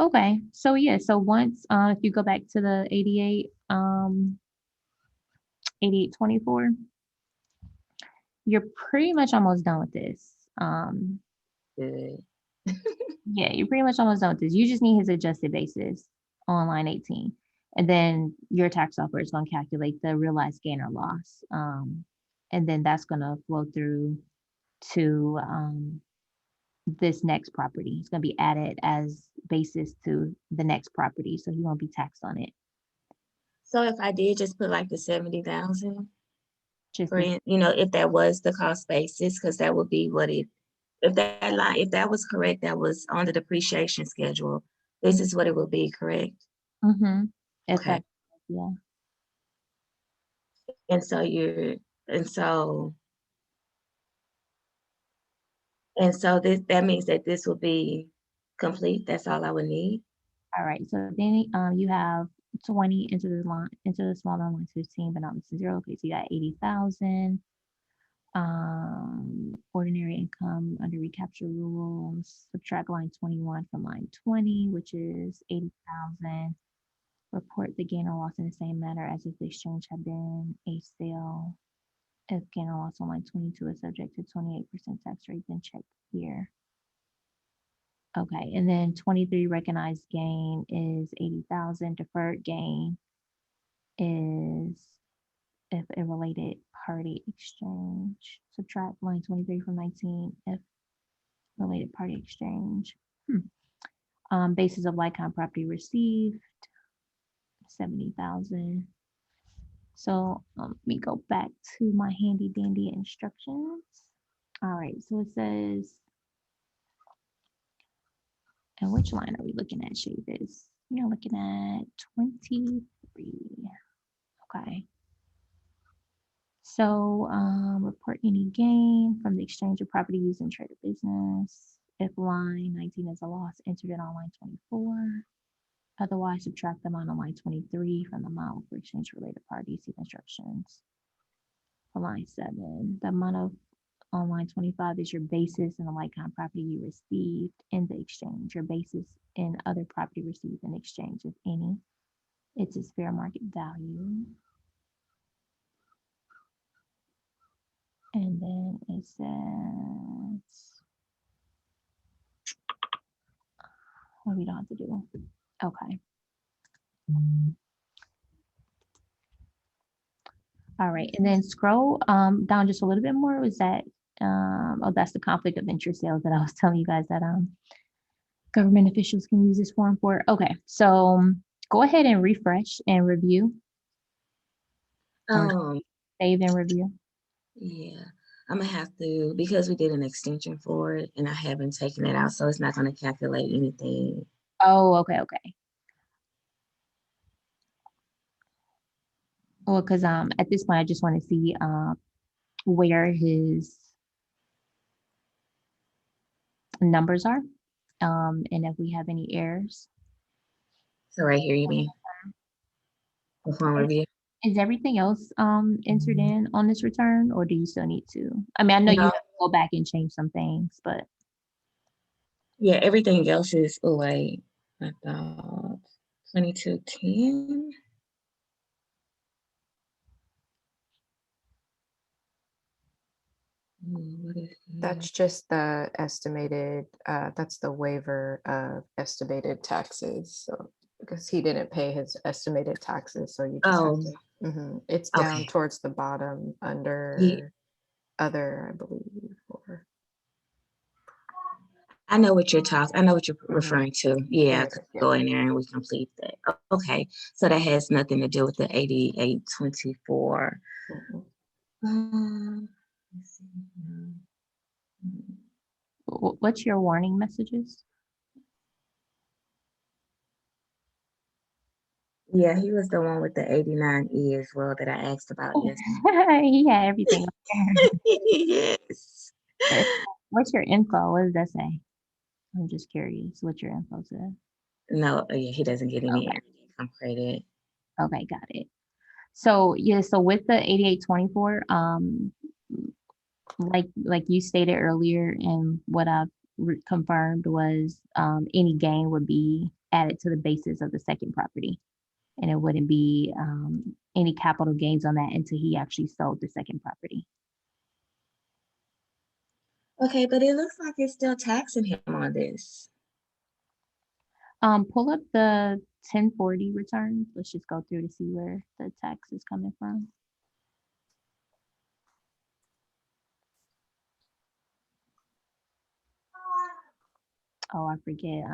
Okay. So yeah, so once if you go back to the 8824, you're pretty much almost done with this. Good. Yeah, you're pretty much almost done with this. You just need his adjusted basis on line 18. And then your tax software is going to calculate the realized gain or loss. And then that's going to flow through to this next property. It's going to be added as basis to the next property. So he won't be taxed on it. So if I did just put like the 70,000 Just for, if that was the cost basis, because that would be what it, if that was correct, that was on the depreciation schedule, this is what it would be, correct? mm-hmm. Okay. Yeah. And so that means that this will be complete. That's all I would need. All right. So then you have 20 into the smaller line 15, but not listed 0. Okay, so you got 80,000. Ordinary income under recapture rules, subtract line 21 from line 20, which is 80,000. Report the gain or loss in the same manner as if the exchange had been a sale. If gain or loss on line 22 is subject to 28% tax rate, then check here. Okay, and then 23 recognized gain is 80,000. Deferred gain is if a related party exchange. Subtract line 23 from 19 if related party exchange. Basis of like-kind property received. 70,000. So let me go back to my handy dandy instructions. All right, so it says, and which line are we looking at, Chavis? We are looking at 23. Okay. So report any gain from the exchange of property used in trade or business. If line 19 is a loss, entered it on line 24. Otherwise, subtract the amount on line 23 from the amount for exchange related parties. See instructions. For line 7, the amount of on line 25 is your basis in the like-kind property you received in the exchange. Your basis in other property received in exchange, if any. It's its fair market value. And then it says, what we don't have to do. Okay. All right, and then scroll down just a little bit more. Was that, oh, that's the conflict of interest sales that I was telling you guys that government officials can use this form for. Okay, so go ahead and refresh and review, or save and review. Yeah, I'm gonna have to, because we did an extension for it and I haven't taken it out, so it's not gonna calculate anything. Oh, okay. Well, because at this point, I just want to see where his numbers are, and if we have any errors. So right here, you mean? Perform review? Is everything else entered in on this return, or do you still need to? I mean, I know you No. have to go back and change some things, but Yeah, everything else is, oh wait, I thought 2210. What is That's just the estimated, that's the waiver of estimated taxes. So because he didn't pay his estimated taxes, so you just have Oh, to, it's down okay. towards the bottom under other, I believe, or. I know what you're talking, I know what you're referring to. Yeah, Yeah. go in there and we complete that. Okay, so that has nothing to do with the 8824. Mhm. Let's see. Mm, what's your warning messages? Yeah, he was the one with the 89E as well that I asked about yesterday. He had everything up Yes. there. What's your info? What does that say? I'm just curious what your info says. No, yeah, he doesn't get any Okay. from credit. Okay, got it. So yeah, so with the 8824, like you stated earlier, and what I've confirmed was any gain would be added to the basis of the second property, and it wouldn't be any capital gains on that until he actually sold the second property. Okay, but it looks like it's still taxing him on this. Pull up the 1040 returns. Let's just go through to see where the tax is coming from. Oh, I forget.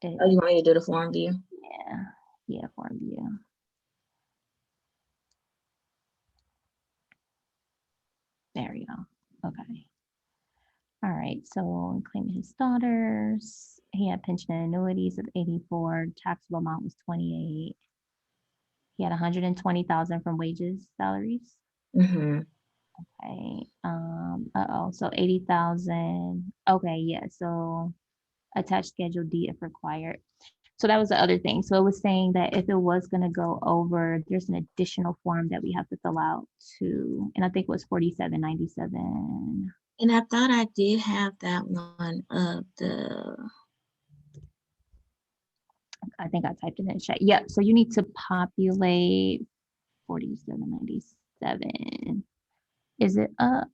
Oh, you want me to do the form view? Yeah, form view. There we go. Okay. All right. So claiming his daughters. He had pension and annuities of 84. Taxable amount was 28. He had 120,000 from wages, salaries. Mm-hmm. Okay. So 80,000. Okay, yeah. So attached Schedule D if required. So that was the other thing. So it was saying that if it was going to go over, there's an additional form that we have to fill out too. And I think it was 4797. And I thought I did have that one of the. I think I typed it in the chat. Yep. So you need to populate 4797. Is it up?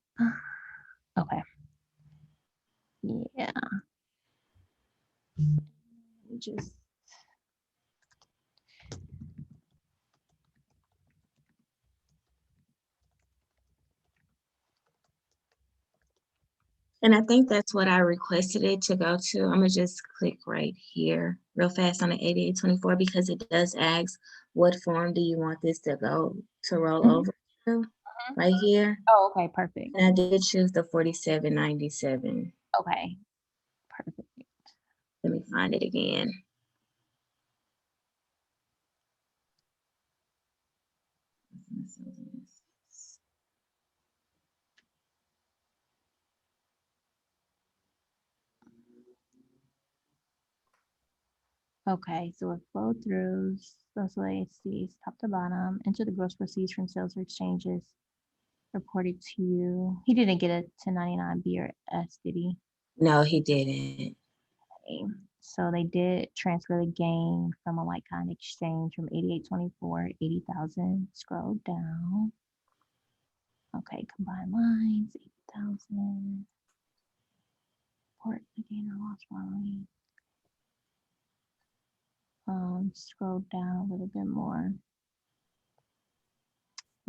Okay. Yeah. Just And I think that's what I requested it to go to. I'm gonna just click right here real fast on the 8824 because it does ask what form do you want this to go to roll Mhm. over to right here. Oh, okay, perfect. And I did choose the 4797. Okay, perfect. Let me find it again. Okay, so it flowed through. That's what I see. Top to bottom. Enter the gross proceeds from sales or exchanges reported to you. He didn't get a 1099 B or S, did he? No, he didn't. Okay, so they did transfer the gain from a like-kind exchange from 8824, 80,000. Scroll down. Okay, combined lines, 80,000. Report the gain or loss following. Scroll down a little bit more.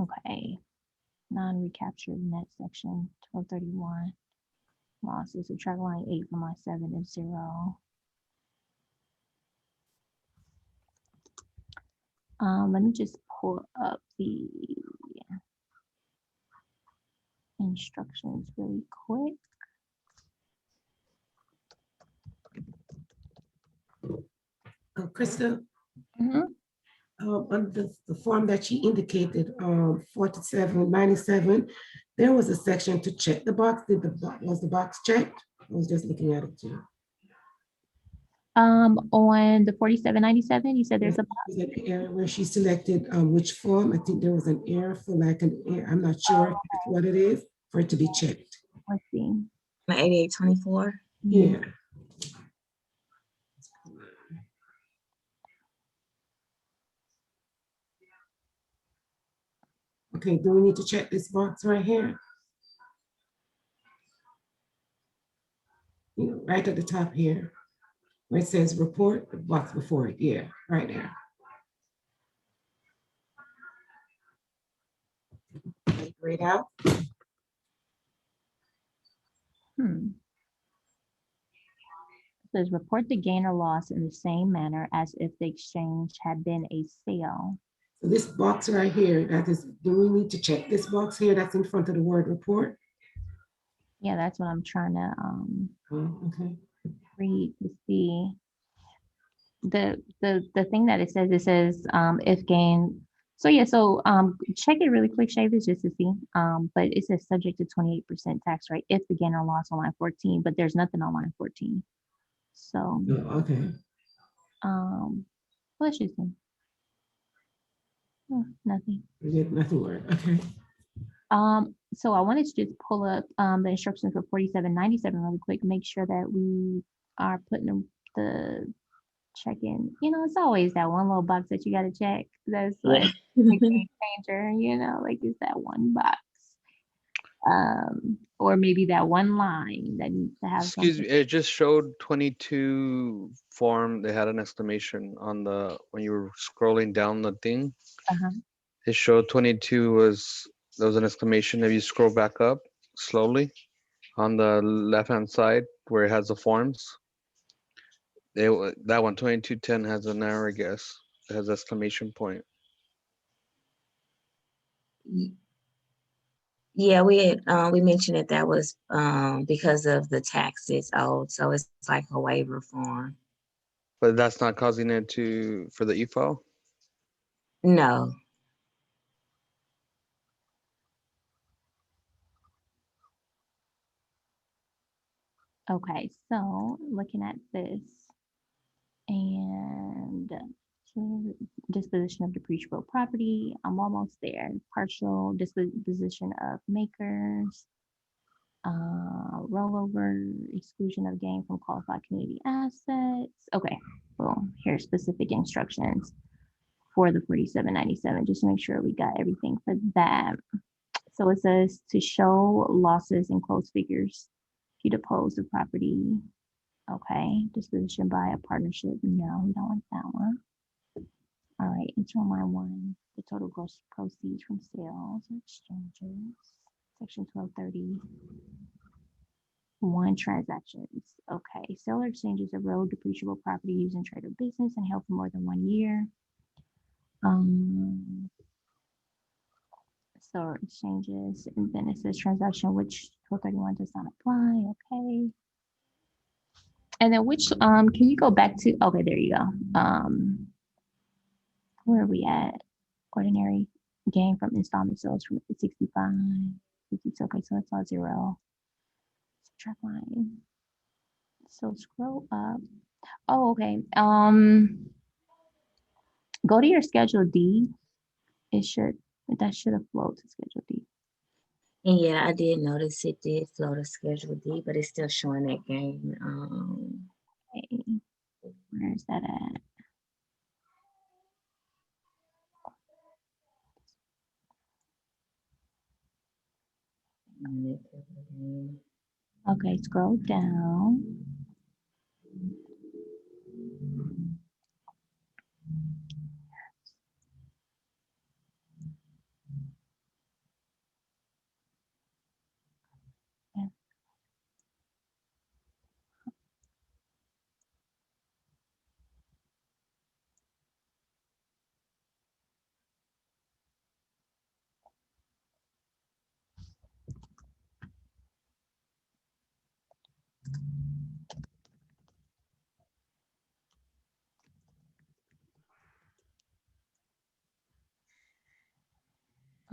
Okay, non-recaptured net section 1231. Losses, subtract line 8 from line 7 is 0. Let me just pull up the instructions really quick. Krista, Mhm. on the form that she indicated, 4797, there was a section to check the box. Was the box checked? I was just looking at it too. On the 4797, you said there's a There's an error where she selected which form. I think there was an error for like an error. I'm not sure if that's what it is for it to be checked. let's see. My 8824. Yeah. Okay, do we need to check this box right here? You know, right at the top here, where it says report, the box before it. Yeah, right there. Grayed out. It says report the gain or loss in the same manner as if the exchange had been a sale. So this box right here, that is, do we need to check this box here that's in front of the word report? Yeah, that's what I'm trying to Oh, okay. read to see. The thing that it says if gain. So yeah, so check it really quick, Shavis, just to see. But it says subject to 28% tax rate if the gain or loss on line 14, but there's nothing on line 14. So Oh, okay. let's just see. Oh, nothing. We did nothing word. Okay. So I wanted to just pull up the instructions for 4797 really quick, make sure that we are putting the check in. You know, it's always that one little box that you got to check. That's like a game changer, you know, like it's that one box. Or maybe that one line that needs to have Excuse me, something. it just showed 22 form. They had an exclamation on the when you were scrolling down the thing. Uh-huh. It showed 22 was there was an exclamation. If you scroll back up slowly on the left hand side where it has the forms, that one 2210 has an error, I guess. It has exclamation point. Yeah, we mentioned that was because of the taxes owed, so it's like a waiver form. But that's not causing it for the e-file? No. Okay, so looking at this and disposition of depreciable property, I'm almost there. Partial disposition of makers, rollover, exclusion of gain from qualified Canadian assets. Okay, well, here's specific instructions for the 4797, just to make sure we got everything for that. So it says to show losses in closed figures if you depose the property. Okay, disposition by a partnership. No, we don't want that one. All right, internal line 1, the total gross proceeds from sales or exchanges. Section 1230. One transactions. Okay, seller exchanges a road depreciable property used in trade or business and held for more than 1 year. Seller exchanges, and then it says transaction which 1231 does not apply. Okay. And then which can you go back to, okay, there you go. Where are we at? Ordinary gain from installment sales from 65, 50. Okay, so it's all zero. Subtract line. So scroll up. Oh, okay. Go to your schedule D. That should have flowed to schedule D. And yeah, I did notice it did flow to Schedule D, but it's still showing that gain. Okay. Where is that at? Okay, scroll down. Yeah.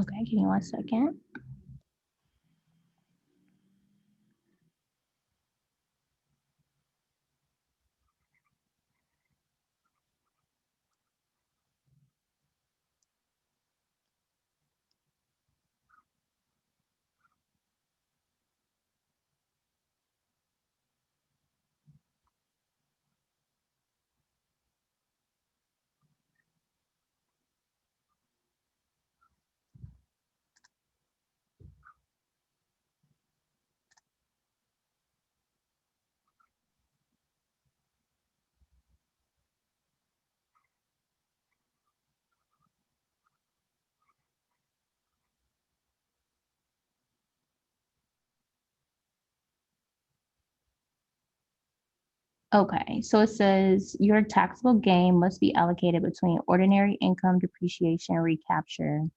Okay, give me 1 second. Okay, so it says your taxable gain must be allocated between ordinary income depreciation recapture,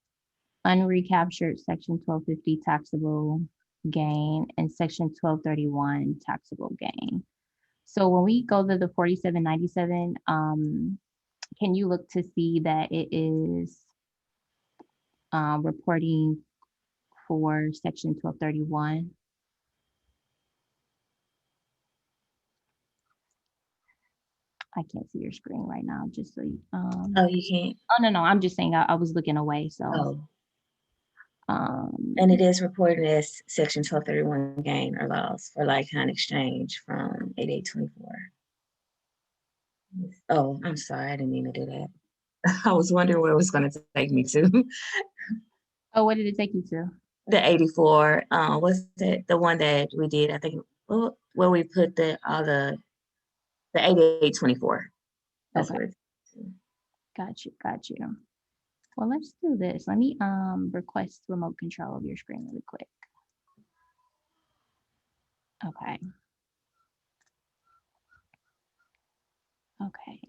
unrecaptured section 1250 taxable gain, and section 1231 taxable gain. So when we go to the 4797, can you look to see that it is reporting for section 1231? I can't see your screen right now, just so you, Oh, you can't. oh, no, I'm just saying I was looking away, so. Oh, and it is reported as Section 1231 gain or loss for like-kind exchange from 8824. Oh, I'm sorry, I didn't mean to do that. I was wondering where it was going to take me to. Oh, what did it take you to? The 84, was the one that we did, I think, where we put the 8824. That's Okay. what it's. Got you. Well, let's do this. Let me request remote control of your screen really quick. Okay. Okay.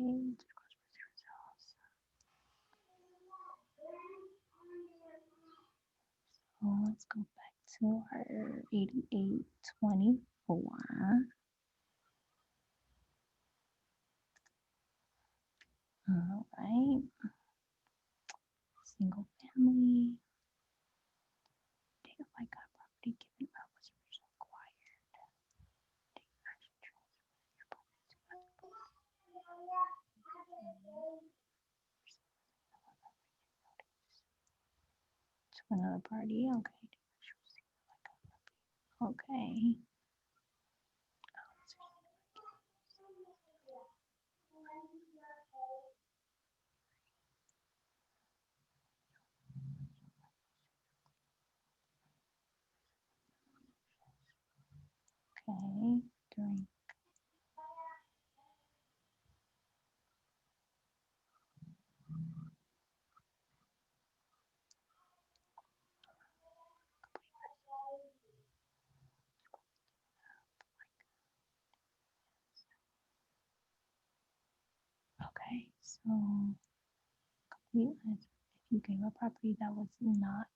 So let's go back to our 8824. All right. Single family. Data like property given up was originally acquired. To another party. Okay. Okay. Okay. During So complete if you gave a property that was not.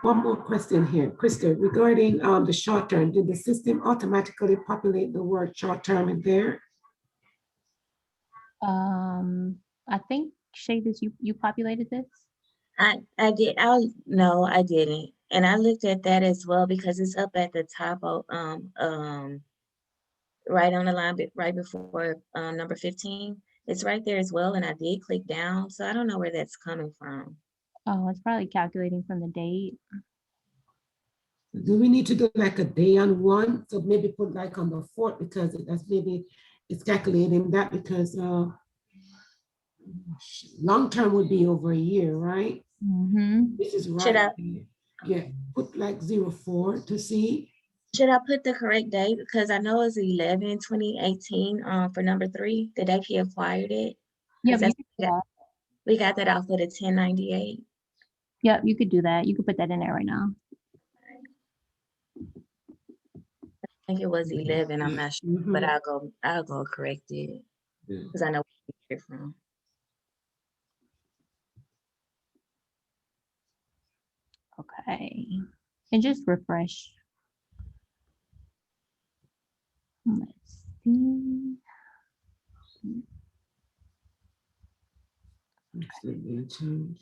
One more question here, Krista, regarding the short term, did the system automatically populate the word short term in there? I think Shadis, you populated this? I did, no, I didn't. And I looked at that as well because it's up at the top of, right on the line, right before, number 15. It's right there as well, and I did click down, so I don't know where that's coming from. Oh, it's probably calculating from the date. Do we need to do like a day on one? So maybe put like on the 4th because that's maybe it's calculating that because long term would be over a year, right? Mm-hmm. This is Should right. I, Here. Yeah, put like 04 to see. should I put the correct date? Because I know it's 11/2018, for number 3, the day he acquired it. Yep, 'Cause you that's, could do that. we got that off of the 1098. Yep, you could do that. You could put that in there right now. I think it was 11, I'm not sure, but I'll go correct it, Yeah. because I know where you get it from. Okay. And just refresh. Let's see. Change.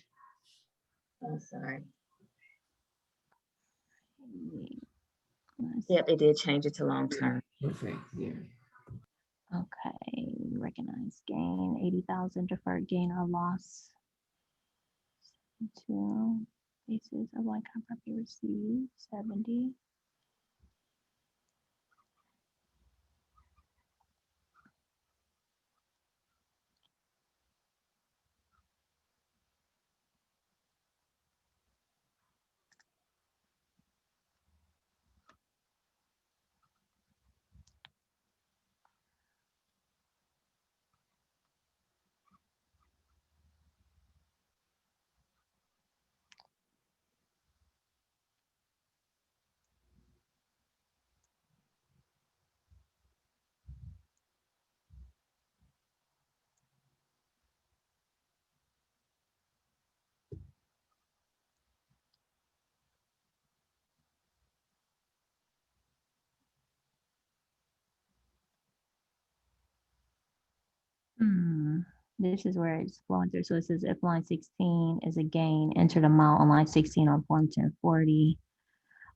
I'm sorry. Let's- Yep, it did change it to long term. Perfect. Yeah. Okay, recognize gain, 80,000 deferred gain or loss. 2 basis of like-kind property received, 70. This is where it's flowing through. So it says if line 16 is a gain, enter the amount on line 16 on form 1040.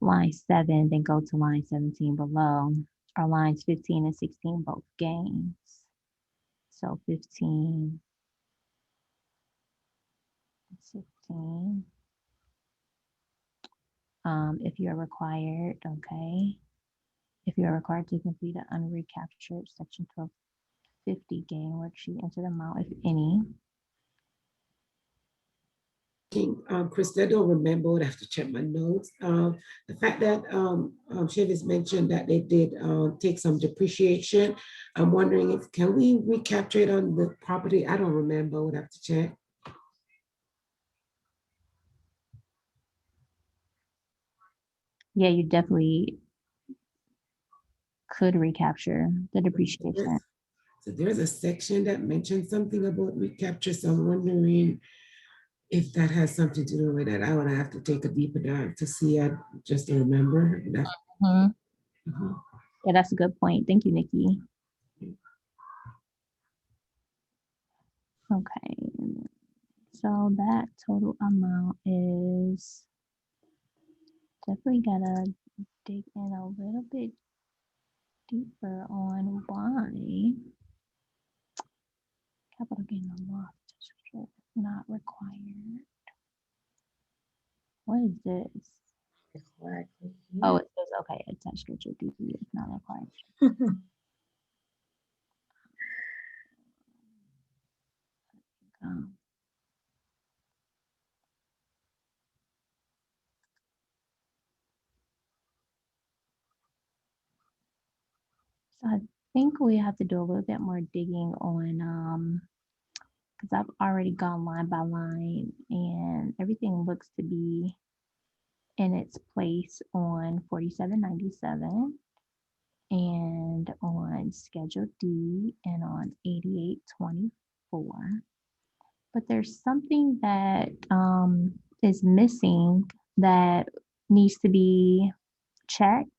Line 7, then go to line 17 below. Our lines 15 and 16 both gains. So 15, 16. If you're required, okay. If you're required to complete an unrecaptured section 1250 gain worksheet, enter the amount, if any. Chris, I don't remember. I'd have to check my notes. The fact that Shivis mentioned that they did take some depreciation. I'm wondering if can we recapture it on the property? I don't remember. Would have to check. Yeah, you definitely could recapture the depreciation. So there's a section that mentions something about recapture. So I'm wondering if that has something to do with it. I would have to take a deeper dive to see it, just to remember. Mhm. Yeah, that's a good point. Thank you, Nikki. Okay, so that total amount is definitely gotta dig in a little bit deeper on why capital gain or loss is not required. What is this? Required. Oh, it says, okay, attached schedule D is not required. Um, So I think we have to do a little bit more digging on, because I've already gone line by line and everything looks to be in its place on 4797 and on Schedule D and on 8824. But there's something that is missing that needs to be checked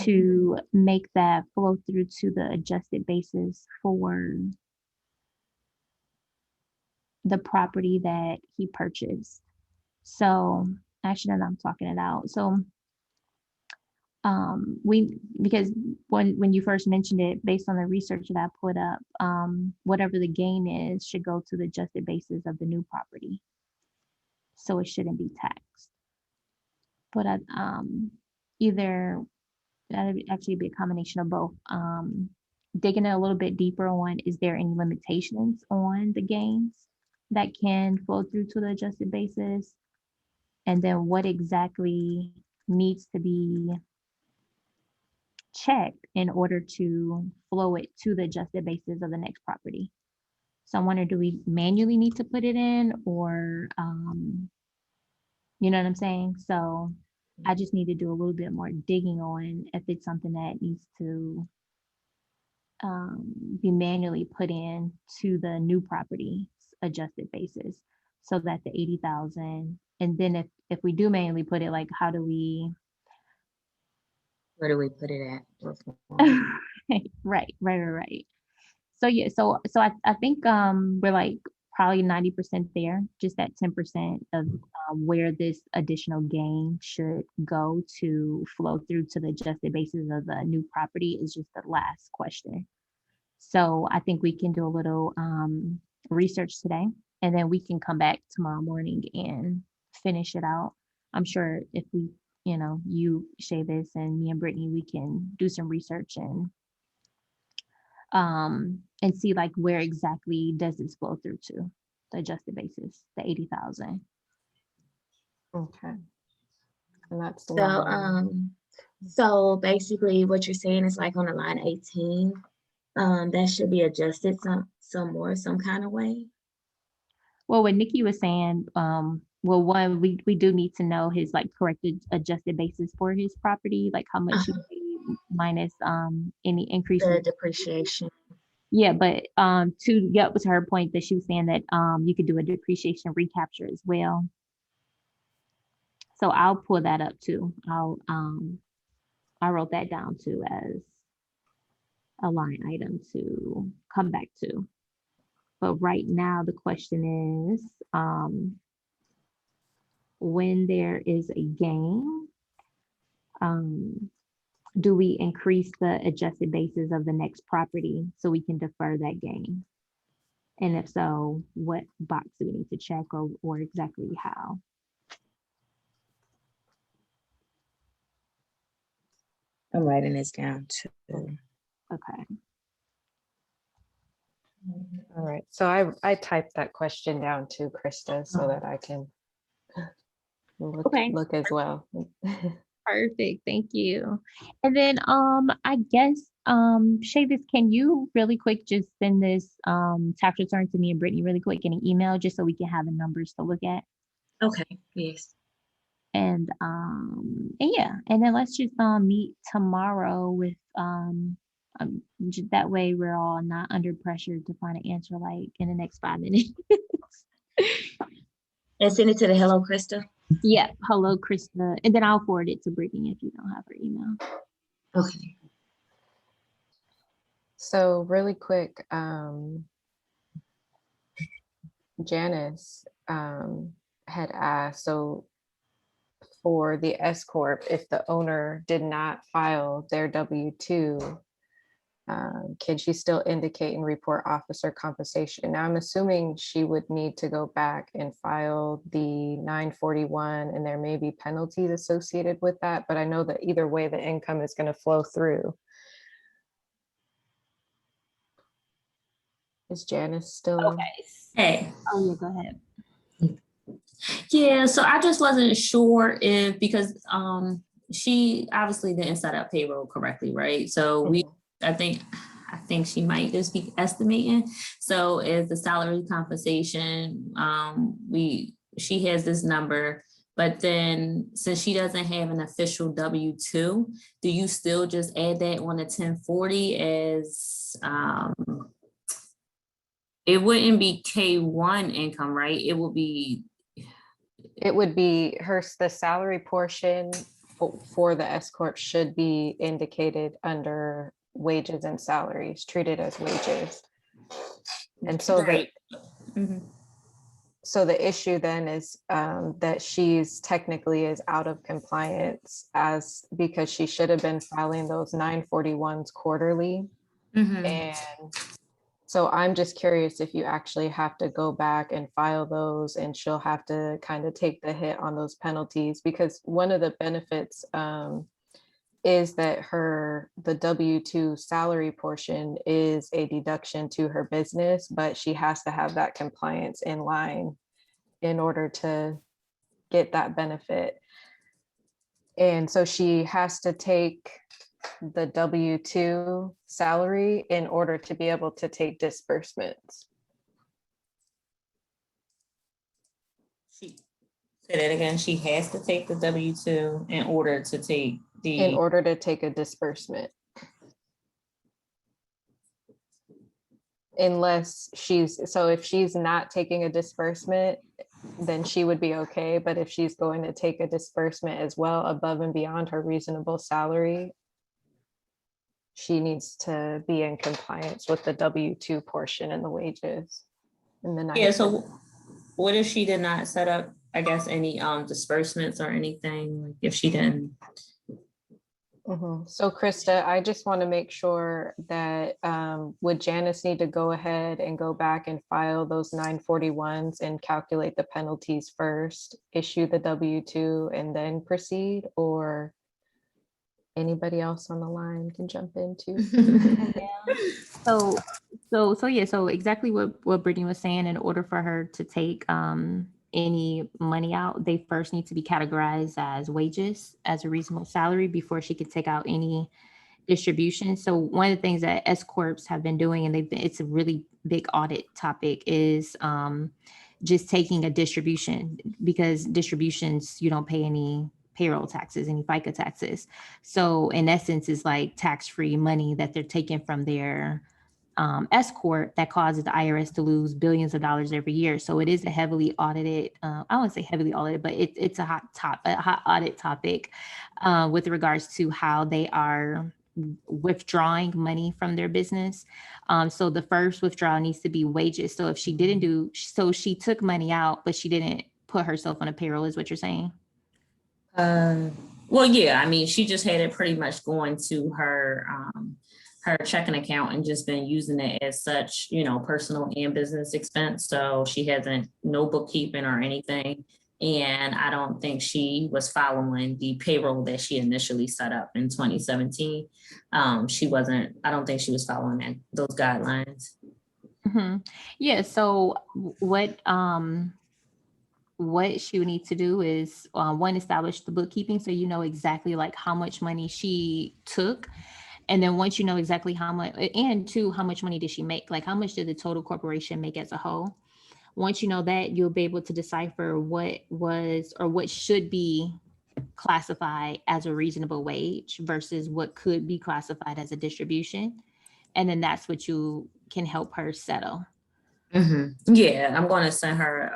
to make that flow through to the adjusted basis for the property that he purchased. So actually, now that I'm talking it out. So we, because when you first mentioned it, based on the research that I put up, whatever the gain is should go to the adjusted basis of the new property. So it shouldn't be taxed. But either that'd actually be a combination of both. Digging a little bit deeper on, is there any limitations on the gains that can flow through to the adjusted basis? And then what exactly needs to be checked in order to flow it to the adjusted basis of the next property? So I wonder, do we manually need to put it in, or you know what I'm saying? So I just need to do a little bit more digging on if it's something that needs to be manually put in to the new property adjusted basis, so that the 80,000, and then if we do manually put it, like, how do we Where do we put it at? right. So yeah, so I think we're like probably 90% there, just that 10% of where this additional gain should go to flow through to the adjusted basis of the new property is just the last question. So I think we can do a little research today, and then we can come back tomorrow morning and finish it out. I'm sure if we, you, Shavis, and me and Brittany, we can do some research and see like where exactly does this flow through to the adjusted basis, the 80,000. Okay. And that's So, line. so basically what you're saying is like on the line 18, that should be adjusted some more, some kind of way. Well, what Nikki was saying, well, one, we do need to know his like corrected adjusted basis for his property, like how much he paid minus any increase The in depreciation. Yeah, but to get was her point that she was saying that you could do a depreciation recapture as well. So I'll pull that up too. I wrote that down too as a line item to come back to. But right now the question is, when there is a gain, do we increase the adjusted basis of the next property so we can defer that gain? And if so, what box do we need to check, or exactly how? I'm writing this down too. Okay. All right. So I typed that question down to Krista so that I can Okay. look as well. Perfect. Thank you. And then I guess Shavis, can you really quick just send this tax return to me and Brittany really quick in an email just so we can have the numbers to look at? Okay, yes. And yeah, and then let's just meet tomorrow with that way we're all not under pressure to find an answer like in the next 5 minutes. And send it to the Hello Krista. Yeah, hello Krista, and then I'll forward it to Brittany if you don't have her email. Okay. So really quick, Janice had asked, so for the S Corp, if the owner did not file their W-2, Can she still indicate and report officer compensation? Now, I'm assuming she would need to go back and file the 941, and there may be penalties associated with that, but I know that either way, the income is going to flow through. Is Janice still? Okay. Hey. Oh, yeah, go ahead. Yeah, so I just wasn't sure if, because she obviously didn't set up payroll correctly, right? So I think she might just be estimating. So is the salary compensation, she has this number, but then since she doesn't have an official W-2, do you still just add that on the 1040 as, it wouldn't be K1 income, right? It would be the salary portion for the S Corp should be indicated under wages and salaries, treated as wages. And so right. So the issue then is that she's technically is out of compliance because she should have been filing those 941s quarterly. And so I'm just curious if you actually have to go back and file those, and she'll have to kind of take the hit on those penalties, because one of the benefits is that the W-2 salary portion is a deduction to her business, but she has to have that compliance in line in order to get that benefit. And so she has to take the W-2 salary in order to be able to take disbursements. Say that again. She has to take the W-2 in order to take a disbursement. Unless if she's not taking a disbursement, then she would be okay. But if she's going to take a disbursement as well above and beyond her reasonable salary, she needs to be in compliance with the W-2 portion and the wages. Yeah, so what if she did not set up, I guess, any disbursements or anything, like if she didn't? So Krista, I just want to make sure that would Janice need to go ahead and go back and file those 941s and calculate the penalties first, issue the W-2 and then proceed, or anybody else on the line can jump in too? So exactly what Brittany was saying, in order for her to take any money out, they first need to be categorized as wages, as a reasonable salary, before she could take out any distribution. So one of the things that S Corps have been doing, and it's a really big audit topic, is just taking a distribution, because distributions, you don't pay any payroll taxes, any FICA taxes. So in essence, it's like tax-free money that they're taking from their S Corp that causes the IRS to lose billions of dollars every year. So it is a heavily audited, I wouldn't say heavily audited, but it's a hot audit topic with regards to how they are withdrawing money from their business. So the first withdrawal needs to be wages. So if she she took money out, but she didn't put herself on a payroll, is what you're saying? Well, yeah, I mean, she just had it pretty much going to her checking account and just been using it as such, personal and business expense. So she hasn't no bookkeeping or anything. And I don't think she was following the payroll that she initially set up in 2017. I don't think she was following those guidelines. Yeah, so what she would need to do is one, establish the bookkeeping, so you know exactly like how much money she took. And then once you know exactly how much, and two, how much money did she make? Like how much did the total corporation make as a whole? Once you know that, you'll be able to decipher what was or what should be classified as a reasonable wage versus what could be classified as a distribution. And then that's what you can help her settle. Yeah, I'm going to send her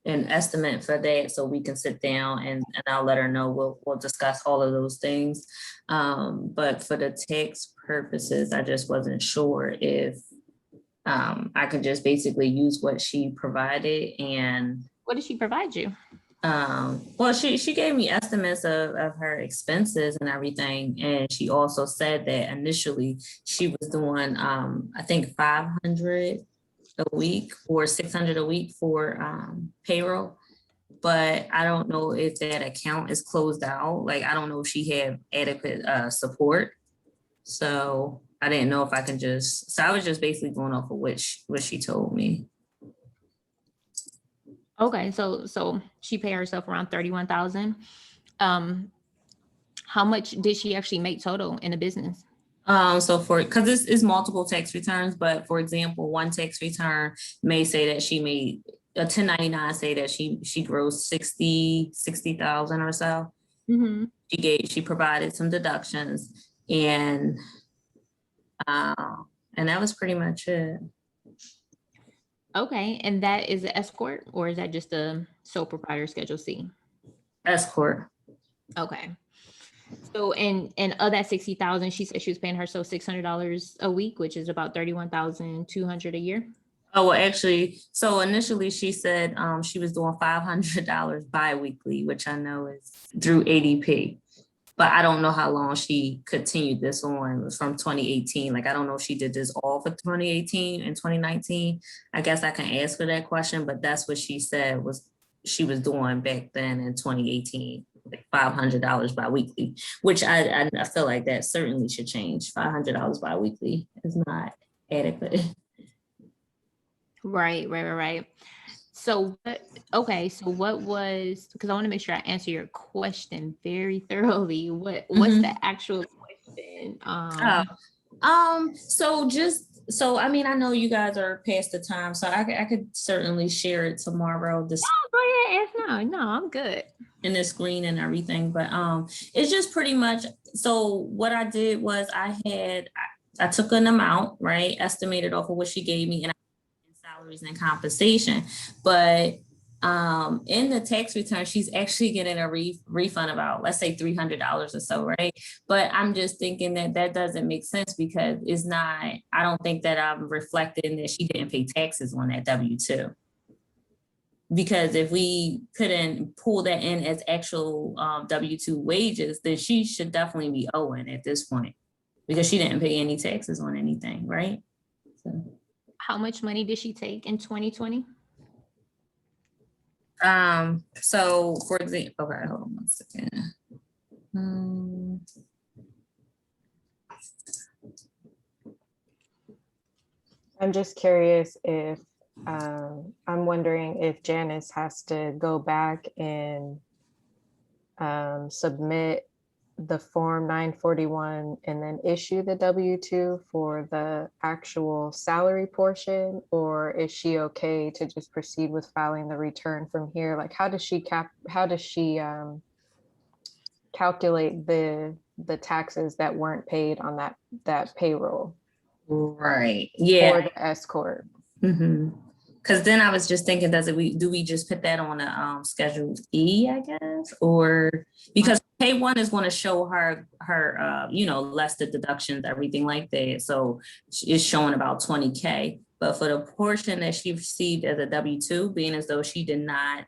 an estimate for that so we can sit down and I'll let her know. We'll discuss all of those things. But for the tax purposes, I just wasn't sure if I could just basically use what she provided. And what did she provide you? Well, she gave me estimates of her expenses and everything, and she also said that initially she was doing I think 500 a week or 600 a week for payroll. But I don't know if that account is closed out. Like, I don't know if she had adequate support. So I didn't know if I can just, so I was just basically going off of what she told me. Okay, so she paid herself around 31,000. How much did she actually make total in the business? So because this is multiple tax returns, but for example, one tax return may say that she made a 1099 say that she grossed 60,000 or so. Mm-hmm. She provided some deductions, and that was pretty much it. Okay, and that is an S corp, or is that just a sole proprietor Schedule C? S corp. Okay. So and of that 60,000, she said she was paying herself $600 a week, which is about 31,200 a year. Oh, well, actually, so initially she said she was doing $500 bi-weekly, which I know is through ADP. But I don't know how long she continued this on. It was from 2018. Like, I don't know if she did this all for 2018 and 2019. I guess I can ask her that question, but that's what she said was she was doing back then in 2018, like $500 bi-weekly, which I feel like that certainly should change. $500 bi-weekly is not adequate. Right. So, what was, because I want to make sure I answer your question very thoroughly. What's the actual question? So I mean, I know you guys are past the time, so I could certainly share it tomorrow. This Go ahead. No, I'm good. In the screen and everything, but it's just pretty much. So what I did was I took an amount, right, estimated off of what she gave me, and salaries and compensation, but in the tax return, she's actually getting a refund about, let's say, $300 or so, right? But I'm just thinking that doesn't make sense because it's not, I don't think that I'm reflecting that she didn't pay taxes on that W-2. Because if we couldn't pull that in as actual W-2 wages, then she should definitely be owing at this point because she didn't pay any taxes on anything, right? So. How much money did she take in 2020? So for example, okay, hold on one second. I'm just curious if, I'm wondering if Janice has to go back and submit the form 941 and then issue the W-2 for the actual salary portion, or is she okay to just proceed with filing the return from here? Like, how does she calculate the taxes that weren't paid on that payroll? Right. Yeah. Or the S corp. Mm-hmm. Because then I was just thinking, do we just put that on a Schedule E, I guess, or because pay one is going to show her less the deductions, everything like that. So it's showing about 20K. But for the portion that she received as a W-2, being as though she did not,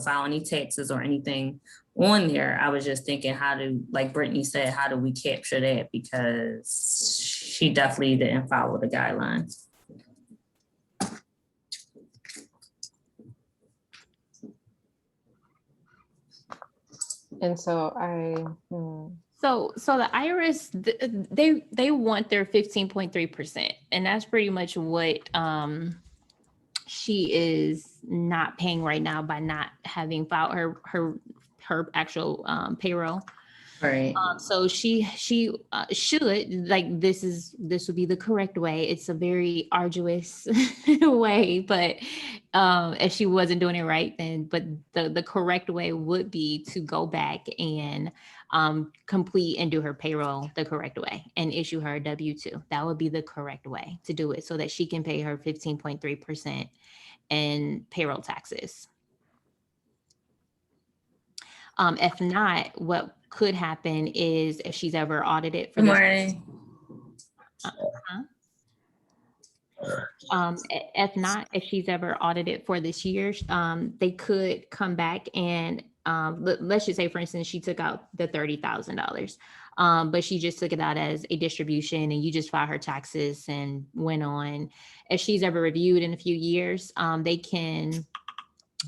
file any taxes or anything on there, I was just thinking, like Brittany said, how do we capture that? Because she definitely didn't follow the guidelines. And so So the IRS, they want their 15.3%, and that's pretty much what she is not paying right now by not having filed her actual payroll. Right. So she should, like, this would be the correct way. It's a very arduous way, but if she wasn't doing it right, then the correct way would be to go back and complete and do her payroll the correct way and issue her a W-2. That would be the correct way to do it so that she can pay her 15.3% in payroll taxes. If not, what could happen is if she's ever audited for Good this. morning. If not, if she's ever audited for this year, they could come back and let's just say, for instance, she took out the $30,000, but she just took it out as a distribution and you just filed her taxes and went on. If she's ever reviewed in a few years, they can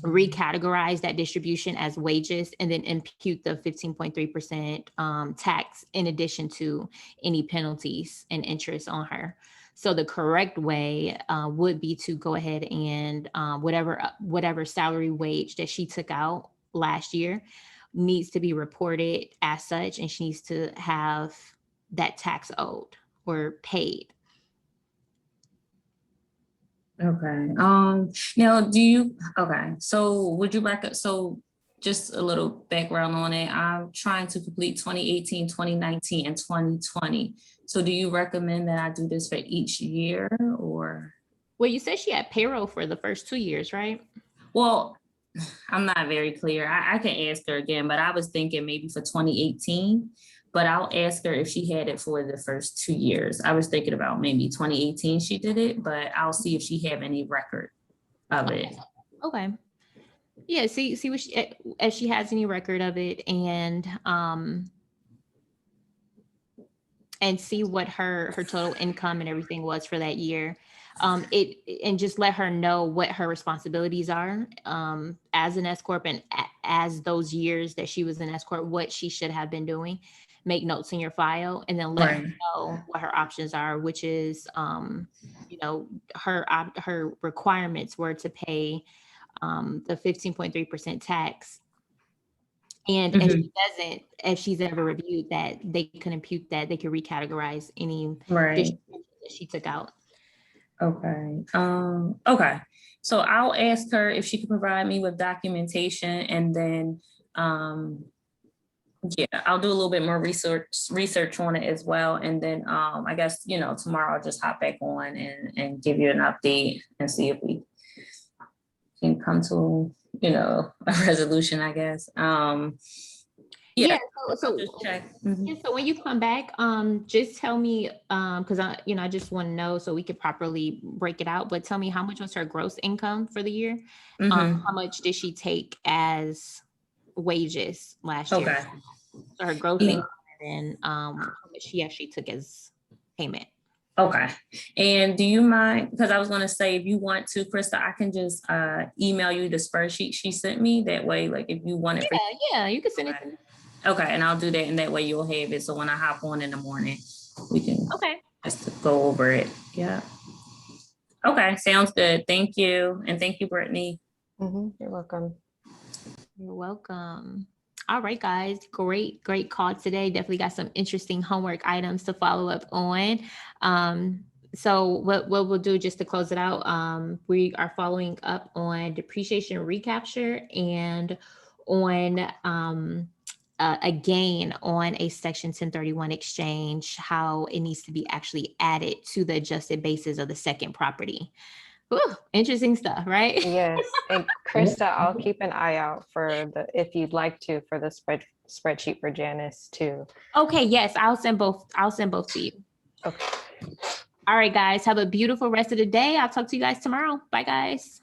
recategorize that distribution as wages and then impute the 15.3% tax in addition to any penalties and interest on her. So the correct way would be to go ahead and whatever salary wage that she took out last year needs to be reported as such, and she needs to have that tax owed or paid. Okay. Now so would you so just a little background on it. I'm trying to complete 2018, 2019, and 2020. So do you recommend that I do this for each year or? Well, you said she had payroll for the first 2 years, right? Well, I'm not very clear. I can ask her again, but I was thinking maybe for 2018, but I'll ask her if she had it for the first 2 years. I was thinking about maybe 2018 she did it, but I'll see if she have any record of it. Okay. Yeah, see what if she has any record of it, and see what her total income and everything was for that year. And just let her know what her responsibilities are as an S Corp, and as those years that she was an S Corp, what she should have been doing. Make notes in your file, and then let her know what her options are, which is, her requirements were to pay the 15.3% tax. And if she's ever reviewed that, they can impute that, they can recategorize any distribution that she took out. Okay. Okay. So I'll ask her if she can provide me with documentation, and then I'll do a little bit more research on it as well. And then I guess, tomorrow I'll just hop back on and give you an update and see if we can come to, a resolution, I guess. So when you come back, just tell me, because I just want to know so we could properly break it out, but tell me, how much was her gross income for the year? How much did she take as wages last year? Okay. So her gross income, and how much she actually took as payment. Okay. And do you mind, because I was going to say, if you want to, Krista, I can just email you the spreadsheet she sent me. That way, like if you want it. Yeah, you can send it to me. Okay, and I'll do that, and that way you'll have it. So when I hop on in the morning, we can just go over it. Yeah. Okay, sounds good. Thank you. And thank you, Brittany. You're welcome. You're welcome. All right, guys, great call today. Definitely got some interesting homework items to follow up on. So what we'll do, just to close it out, we are following up on depreciation recapture and on a gain on a Section 1031 exchange, how it needs to be actually added to the adjusted basis of the second property. Ooh, interesting stuff, right? Yes. And Krista, I'll keep an eye out for if you'd like to, for the spreadsheet for Janice too. Okay, yes, I'll send both to you. Okay. All right, guys, have a beautiful rest of the day. I'll talk to you guys tomorrow. Bye, guys.